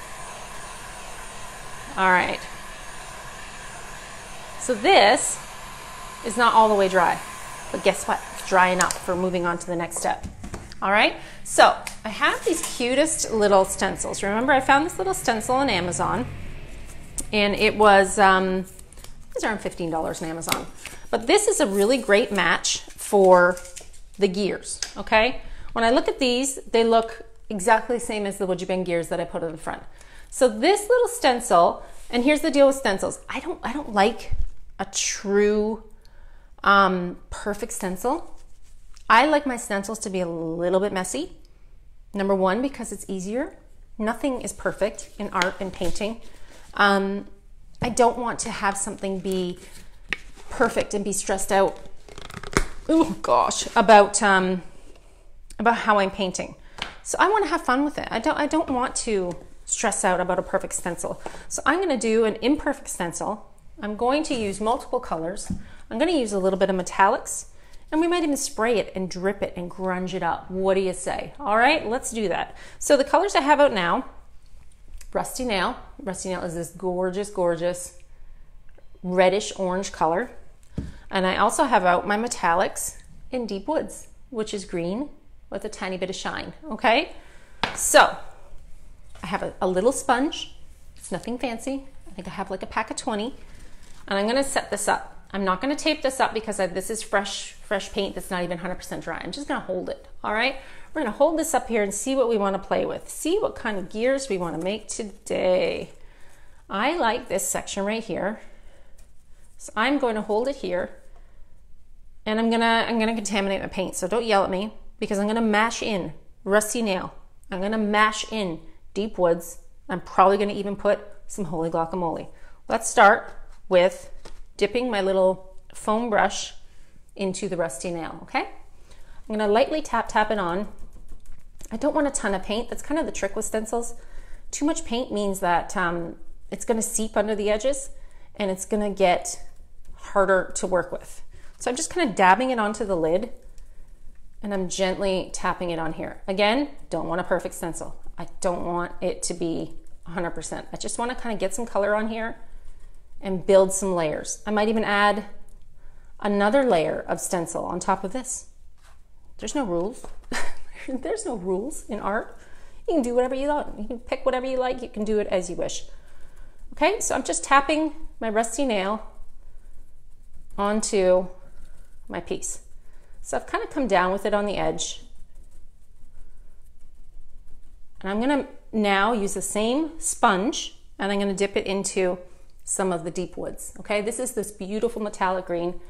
All right. So this is not all the way dry. But guess what? It's dry enough for moving on to the next step. All right, so I have these cutest little stencils. Remember, I found this little stencil on Amazon, and it was, these are $15 on Amazon. But this is a really great match for the gears, okay? When I look at these, they look exactly the same as the WoodUbend gears that I put on the front. So this little stencil, and here's the deal with stencils. I don't like a true perfect stencil. I like my stencils to be a little bit messy. Number one, because it's easier. Nothing is perfect in art and painting. I don't want to have something be perfect and be stressed out, oh gosh, about how I'm painting. So I want to have fun with it. I don't want to stress out about a perfect stencil. So I'm going to do an imperfect stencil. I'm going to use multiple colors. I'm going to use a little bit of metallics, and we might even spray it and drip it and grunge it up. What do you say? All right, let's do that. So the colors I have out now, Rusty Nail. Rusty Nail is this gorgeous, gorgeous reddish orange color. And I also have out my metallics in Deep Woods, which is green with a tiny bit of shine, okay? So I have a little sponge, It's nothing fancy. I think I have like a pack of 20. And I'm gonna set this up. I'm not gonna tape this up because this is fresh paint that's not even 100% dry. I'm just gonna hold it, all right? We're gonna hold this up here and see what we wanna play with. See what kind of gears we wanna make today. I like this section right here. So I'm going to hold it here and I'm gonna contaminate my paint. So don't yell at me because I'm gonna mash in rusty nail. I'm gonna mash in deep woods. I'm probably gonna even put some holy guacamole. Let's start with dipping my little foam brush into the rusty nail, okay? I'm gonna lightly tap it on. I don't want a ton of paint. That's kind of the trick with stencils. Too much paint means that it's gonna seep under the edges and it's gonna get harder to work with. So I'm just kind of dabbing it onto the lid and I'm gently tapping it on here. Again, don't want a perfect stencil. I don't want it to be 100%. I just want to kind of get some color on here and build some layers. I might even add another layer of stencil on top of this. There's no rules. There's no rules in art. You can do whatever you want. You can pick whatever you like. You can do it as you wish. Okay, so I'm just tapping my rusty nail onto my piece. So I've kind of come down with it on the edge. And I'm gonna now use the same sponge and I'm gonna dip it into some of the deep woods, okay? This is this beautiful metallic green.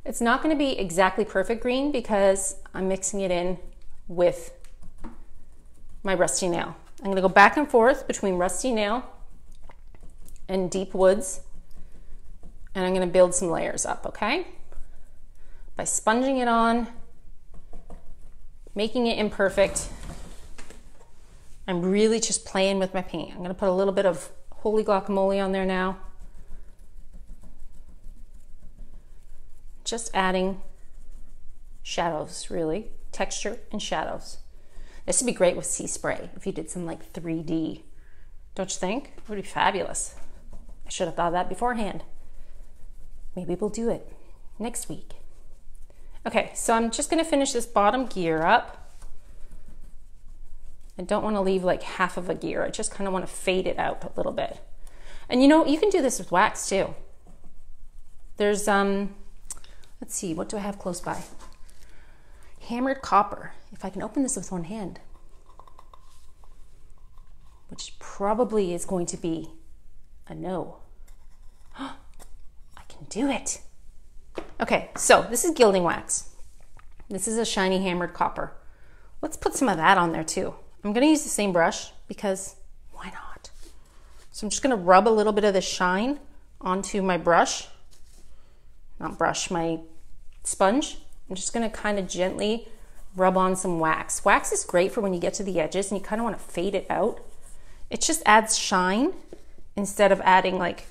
It's not gonna be exactly perfect green because I'm mixing it in with my rusty nail. I'm gonna go back and forth between rusty nail and deep woods and I'm gonna build some layers up, okay? By sponging it on, making it imperfect, I'm really just playing with my paint. I'm gonna put a little bit of holy guacamole on there now. Just adding shadows, really. Texture and shadows. This would be great with sea spray if you did some like 3D. Don't you think? It would be fabulous. I should have thought of that beforehand. Maybe we'll do it next week. Okay, so I'm just gonna finish this bottom gear up. I don't wanna leave like half of a gear. I just kinda wanna fade it out a little bit. And you know, you can do this with wax too. There's, let's see, what do I have close by? Hammered copper. If I can open this with one hand, which probably is going to be a no. I can do it. Okay, so this is gilding wax. This is a shiny hammered copper. Let's put some of that on there too. I'm gonna use the same brush because why not? So I'm just gonna rub a little bit of the shine onto my brush. Not brush, my sponge. I'm just gonna kind of gently rub on some wax. Wax is great for when you get to the edges and you kind of want to fade it out. It just adds shine instead of adding like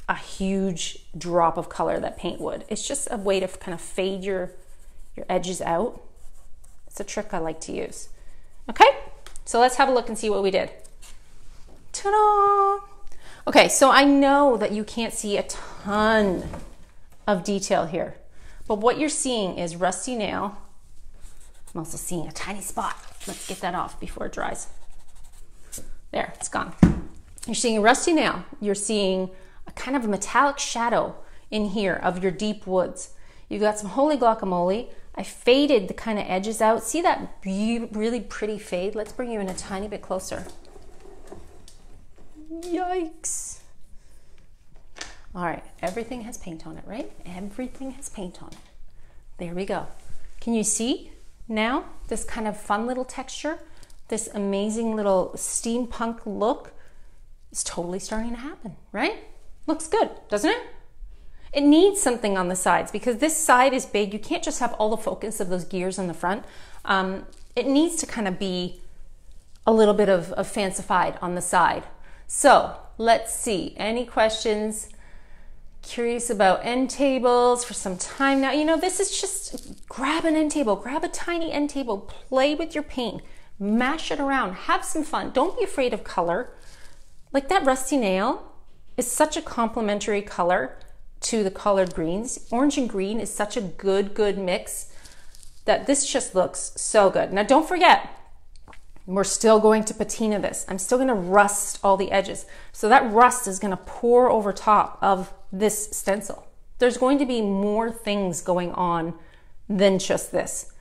a huge drop of color that paint would. It's just a way to kind of fade your edges out. It's a trick I like to use. Okay, so let's have a look and see what we did. Ta-da! Okay, so I know that you can't see a ton of detail here, but what you're seeing is rusty nail. I'm also seeing a tiny spot. Let's get that off before it dries. There, it's gone. You're seeing a rusty nail. You're seeing a kind of a metallic shadow in here of your deep woods. You've got some holy guacamole. I faded the kind of edges out. See that really pretty fade? Let's bring you in a tiny bit closer. Yikes. All right, everything has paint on it, right? Everything has paint on it. There we go. Can you see now this kind of fun little texture? This amazing little steampunk look is totally starting to happen, right? Looks good, doesn't it? It needs something on the sides because this side is big. You can't just have all the focus of those gears on the front. It needs to kind of be a little bit of fancified on the side. So let's see, any questions? Curious about end tables for some time now. You know, this is just grab an end table, grab a tiny end table, play with your paint, mash it around, have some fun. Don't be afraid of color. Like that rusty nail is such a complementary color to the colored greens. Orange and green is such a good mix that this just looks so good. Now don't forget, We're still going to patina this. I'm still gonna rust all the edges. So that rust is gonna pour over top of this stencil. There's going to be more things going on than just this.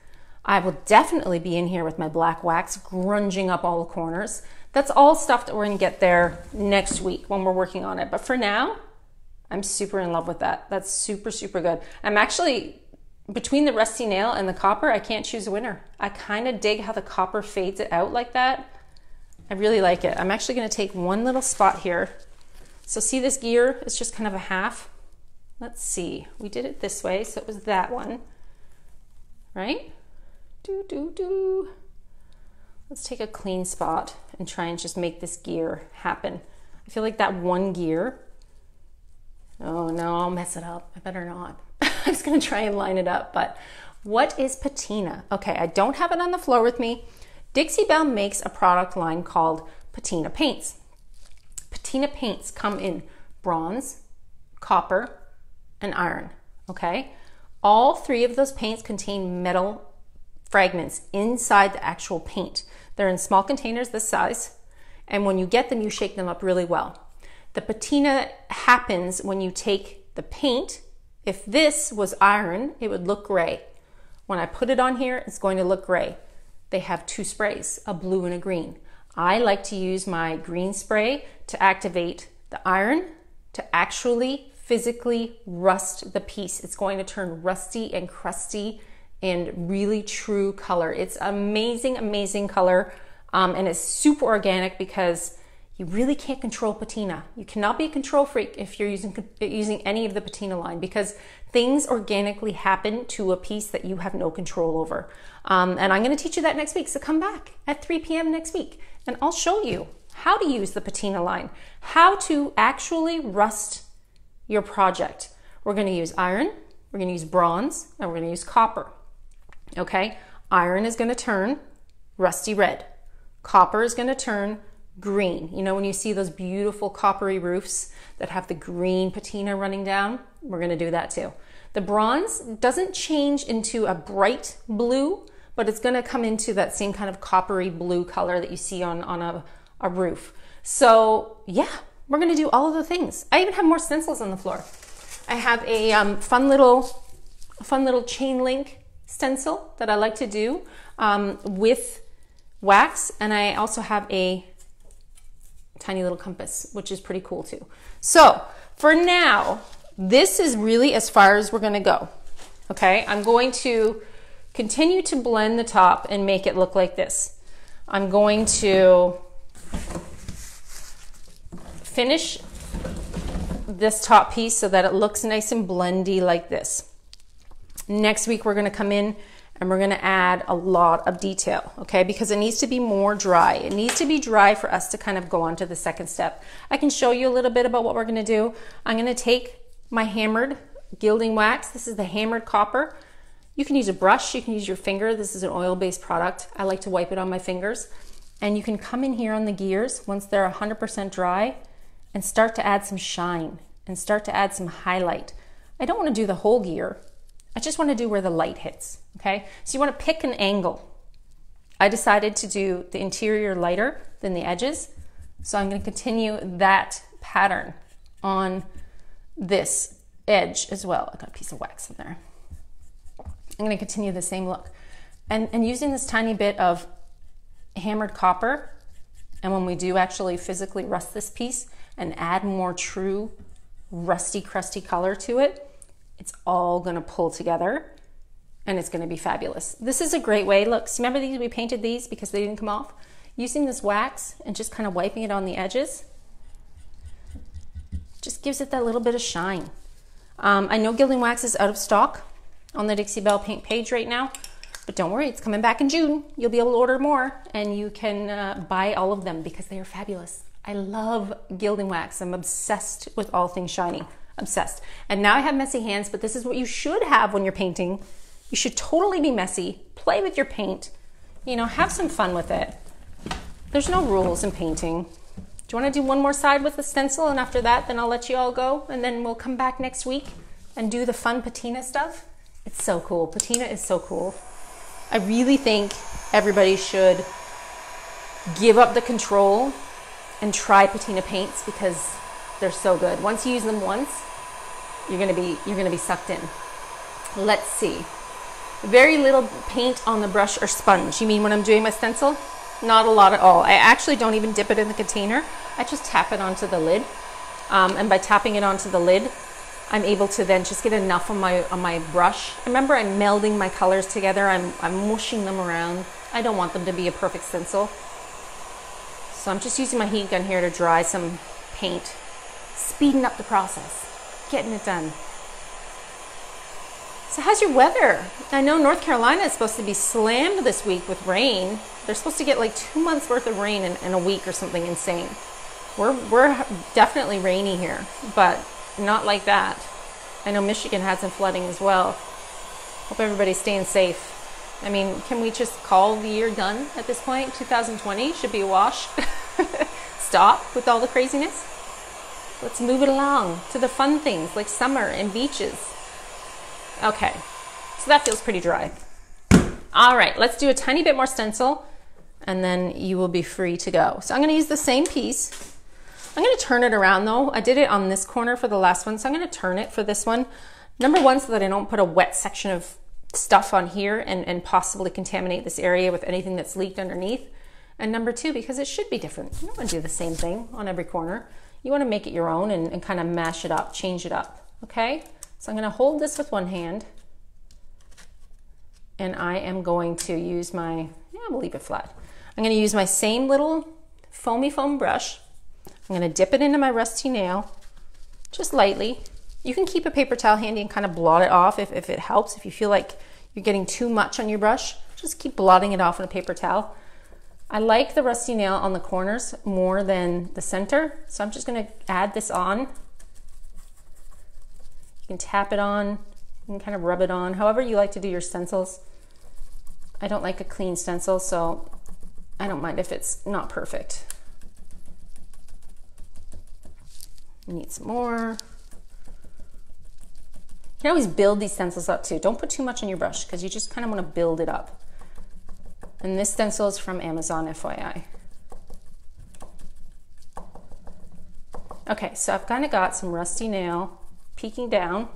I will definitely be in here with my black wax, grunging up all the corners. That's all stuff that we're gonna get there next week when we're working on it. But for now, I'm super in love with that. That's super, super good. I'm actually, between the rusty nail and the copper, I can't choose a winner. I kind of dig how the copper fades it out like that. I really like it. I'm actually gonna take one little spot here. So see this gear? It's just kind of a half. Let's see, we did it this way, so it was that one, right? Let's take a clean spot and try and just make this gear happen. I feel like that one gear, oh no, I'll mess it up. I better not. I'm just gonna try and line it up, but what is patina? Okay, I don't have it on the floor with me. Dixie Belle makes a product line called Patina Paints. Patina Paints come in bronze, copper, and iron, okay? All three of those paints contain metal fragments inside the actual paint. They're in small containers this size, and when you get them, you shake them up really well. The patina happens when you take the paint. If this was iron, it would look gray. When I put it on here, it's going to look gray. They have two sprays, a blue and a green. I like to use my green spray to activate the iron to actually physically rust the piece. It's going to turn rusty and crusty and really true color. It's amazing, amazing color, and it's super organic because you really can't control patina. You cannot be a control freak if you're using any of the patina line, because things organically happen to a piece that you have no control over. And I'm gonna teach you that next week, so come back at 3 p.m. next week and I'll show you how to use the patina line, how to actually rust your project. We're gonna use iron, we're gonna use bronze, and we're gonna use copper, okay? Iron is gonna turn rusty red. Copper is gonna turn green. You know, when you see those beautiful coppery roofs that have the green patina running down, we're gonna do that too. The bronze doesn't change into a bright blue, but it's gonna come into that same kind of coppery blue color that you see on a roof. So yeah, we're gonna do all of the things. I even have more stencils on the floor. I have a fun little chain link stencil that I like to do with wax, and I also have a tiny little compass, which is pretty cool too. So for now, this is really as far as we're gonna go, okay? I'm going to continue to blend the top and make it look like this. I'm going to finish this top piece so that it looks nice and blendy like this. Next week, we're gonna come in and we're gonna add a lot of detail, okay? Because it needs to be more dry. It needs to be dry for us to kind of go on to the second step. I can show you a little bit about what we're gonna do. I'm gonna take my hammered gilding wax. This is the hammered copper. You can use a brush, you can use your finger. This is an oil-based product. I like to wipe it on my fingers. And you can come in here on the gears once they're 100% dry and start to add some shine and start to add some highlight. I don't wanna do the whole gear. I just wanna do where the light hits, okay? So you wanna pick an angle. I decided to do the interior lighter than the edges, so I'm gonna continue that pattern on this edge as well. I got a piece of wax in there. I'm gonna continue the same look. And using this tiny bit of hammered copper, and when we do actually physically rust this piece and add more true rusty, crusty color to it, it's all gonna pull together and it's gonna be fabulous. This is a great way. Look, so remember these, we painted these because they didn't come off? Using this wax and just kind of wiping it on the edges, just gives it that little bit of shine. I know Gilding Wax is out of stock on the Dixie Belle Paint page right now, but don't worry, it's coming back in June. You'll be able to order more and you can buy all of them because they are fabulous. I love Gilding Wax. I'm obsessed with all things shiny. Obsessed. And now I have messy hands, but this is what you should have when you're painting. You should totally be messy. Play with your paint. You know, have some fun with it. There's no rules in painting. Do you want to do one more side with the stencil, and after that, then I'll let you all go, and then we'll come back next week and do the fun patina stuff? It's so cool. Patina is so cool. I really think everybody should give up the control and try patina paints because they're so good. Once you use them once, you're gonna be sucked in. Let's see. Very little paint on the brush or sponge. You mean when I'm doing my stencil? Not a lot at all. I actually don't even dip it in the container. I just tap it onto the lid. And by tapping it onto the lid, I'm able to then just get enough on my brush. Remember, I'm melding my colors together. I'm mushing them around. I don't want them to be a perfect stencil. So I'm just using my heat gun here to dry some paint, speeding up the process, getting it done. So how's your weather? I know North Carolina is supposed to be slammed this week with rain. They're supposed to get like 2 months worth of rain in a week or something insane. We're definitely rainy here, but not like that. I know Michigan had some flooding as well. Hope everybody's staying safe. I mean, can we just call the year done at this point? 2020 should be a wash. Stop with all the craziness. Let's move it along to the fun things like summer and beaches. Okay, so that feels pretty dry. All right, let's do a tiny bit more stencil and then you will be free to go. So I'm gonna use the same piece. I'm gonna turn it around though. I did it on this corner for the last one, so I'm gonna turn it for this one. Number one, so that I don't put a wet section of stuff on here and possibly contaminate this area with anything that's leaked underneath. And number two, because it should be different. You don't wanna do the same thing on every corner. You wanna make it your own and kind of mash it up, change it up, okay? So I'm gonna hold this with one hand and I am going to use my, I'll leave it flat. I'm gonna use my same little foamy foam brush. I'm gonna dip it into my rusty nail, just lightly. You can keep a paper towel handy and kind of blot it off if it helps. If you feel like you're getting too much on your brush, just keep blotting it off on a paper towel. I like the rusty nail on the corners more than the center, so I'm just gonna add this on. You can tap it on, you can kind of rub it on, however you like to do your stencils. I don't like a clean stencil, so I don't mind if it's not perfect. Need some more. You can always build these stencils up too. Don't put too much on your brush because you just kind of want to build it up. And this stencil is from Amazon, FYI. Okay, so I've kind of got some rusty nail peeking down.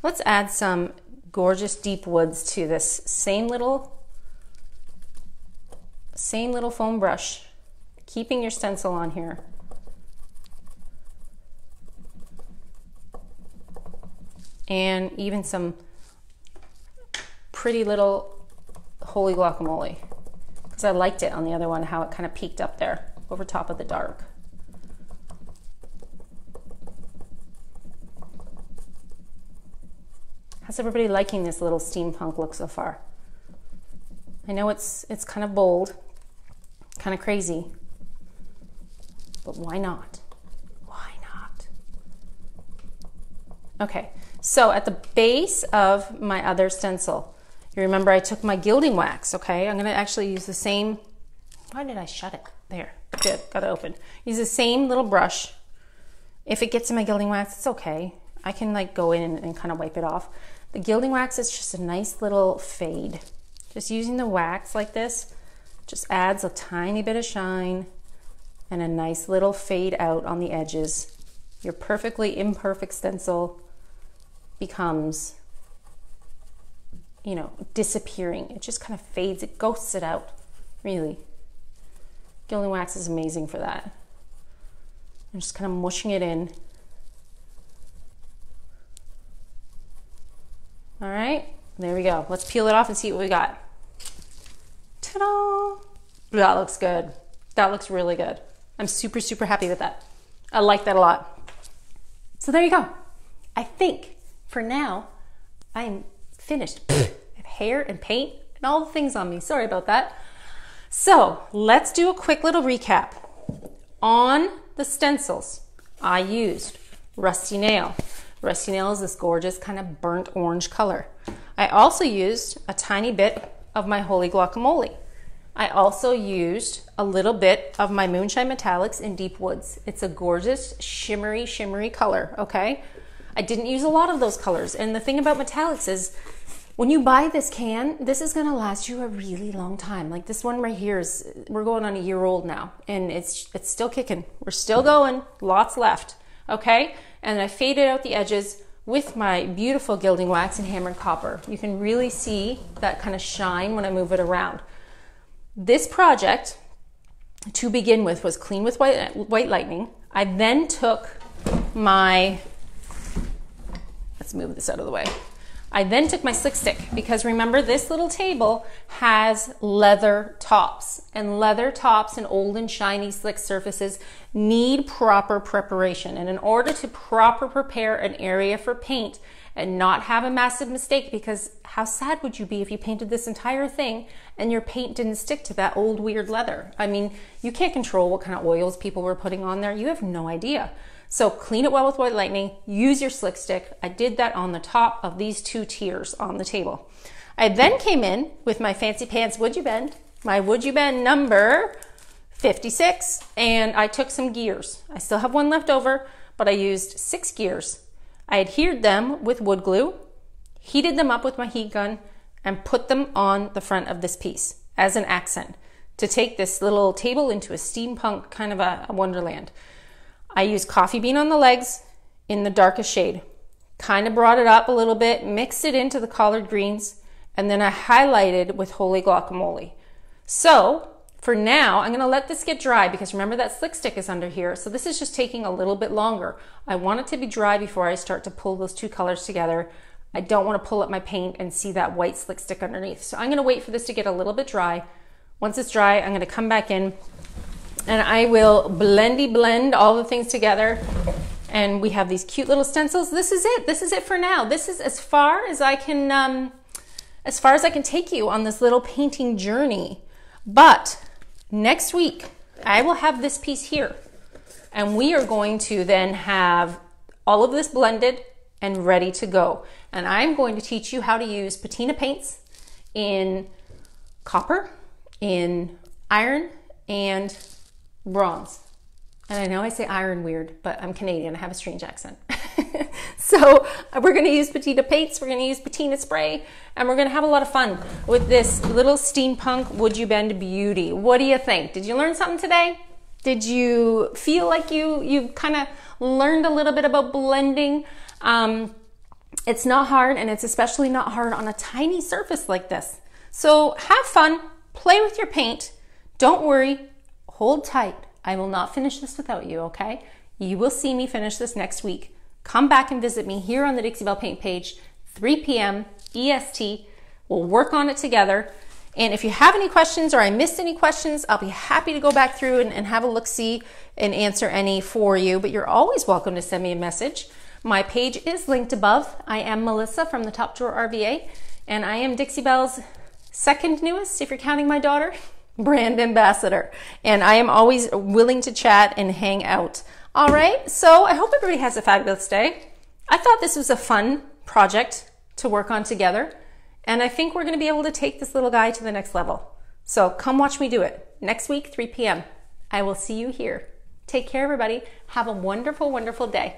Let's add some gorgeous deep woods to this same little foam brush, keeping your stencil on here. And even some pretty little holy guacamole, because I liked it on the other one, how it kind of peeked up there over top of the dark. How's everybody liking this little steampunk look so far? I know it's kind of bold, kind of crazy, but why not? Why not? Okay, so at the base of my other stencil, you remember I took my gilding wax, okay? I'm gonna actually use the same, why did I shut it? There, good, got it open. Use the same little brush. If it gets in my gilding wax, it's okay. I can like go in and kind of wipe it off. The gilding wax is just a nice little fade. Just using the wax like this just adds a tiny bit of shine and a nice little fade out on the edges. Your perfectly imperfect stencil becomes, you know, disappearing. It just kind of fades, it ghosts it out, really. Gilding wax is amazing for that. I'm just kind of mushing it in. All right, there we go. Let's peel it off and see what we got. Ta-da! That looks good. That looks really good. I'm super, super happy with that. I like that a lot. So there you go. I think for now, I'm finished. I have hair and paint and all the things on me. Sorry about that. So let's do a quick little recap. On the stencils, I used rusty nail. Rusty nail is this gorgeous kind of burnt orange color. I also used a tiny bit of my holy guacamole. I also used a little bit of my moonshine metallics in deep woods. It's a gorgeous shimmery, shimmery color, okay? I didn't use a lot of those colors. And the thing about metallics is When you buy this can, this is gonna last you a really long time. Like this one right here we're going on a year old now, and it's still kicking. We're still going, lots left, okay? And I faded out the edges with my beautiful gilding wax and hammered copper. You can really see that kind of shine when I move it around. This project, to begin with, was clean with white lightning. I then took my, let's move this out of the way. I then took my slick stick, because remember, this little table has leather tops, and leather tops and old and shiny slick surfaces need proper preparation. And in order to proper prepare an area for paint and not have a massive mistake, because how sad would you be if you painted this entire thing and your paint didn't stick to that old weird leather? I mean, you can't control what kind of oils people were putting on there. You have no idea. So clean it well with white lightning, use your slick stick. I did that on the top of these two tiers on the table. I then came in with my fancy pants WoodUbend, my WoodUbend number 56, and I took some gears. I still have one left over, but I used 6 gears. I adhered them with wood glue, heated them up with my heat gun, and put them on the front of this piece as an accent to take this little table into a steampunk kind of a wonderland. I used coffee bean on the legs in the darkest shade, kind of brought it up a little bit, mixed it into the collard greens, and then I highlighted with holy guacamole. So for now, I'm gonna let this get dry, because remember that slick stick is under here. So this is just taking a little bit longer. I want it to be dry before I start to pull those two colors together. I don't want to pull up my paint and see that white slick stick underneath. So I'm gonna wait for this to get a little bit dry. Once it's dry, I'm gonna come back in and I will blend all the things together. And we have these cute little stencils. This is it. This is it for now. This is as far as I can take you on this little painting journey. But next week, I will have this piece here, and we are going to then have all of this blended and ready to go. And I'm going to teach you how to use patina paints in copper, in iron, and bronze. And I know I say iron weird, but I'm Canadian, I have a strange accent. So we're gonna use patina paints, we're gonna use patina spray, and we're gonna have a lot of fun with this little steampunk WoodUbend beauty. What do you think? Did you learn something today? Did you feel like you kind of learned a little bit about blending? It's not hard, and it's especially not hard on a tiny surface like this. So have fun, play with your paint. Don't worry, hold tight. I will not finish this without you, okay? You will see me finish this next week. Come back and visit me here on the Dixie Belle Paint page, 3 p.m. EST. We'll work on it together. And if you have any questions or I missed any questions, I'll be happy to go back through and have a look-see and answer any for you. But you're always welcome to send me a message. My page is linked above. I am Melissa from the Top Drawer RVA, and I am Dixie Belle's second newest, if you're counting my daughter, brand ambassador. And I am always willing to chat and hang out. All right, so I hope everybody has a fabulous day. I thought this was a fun project to work on together, and I think we're gonna be able to take this little guy to the next level. So come watch me do it. Next week, 3 p.m. I will see you here. Take care, everybody. Have a wonderful, wonderful day.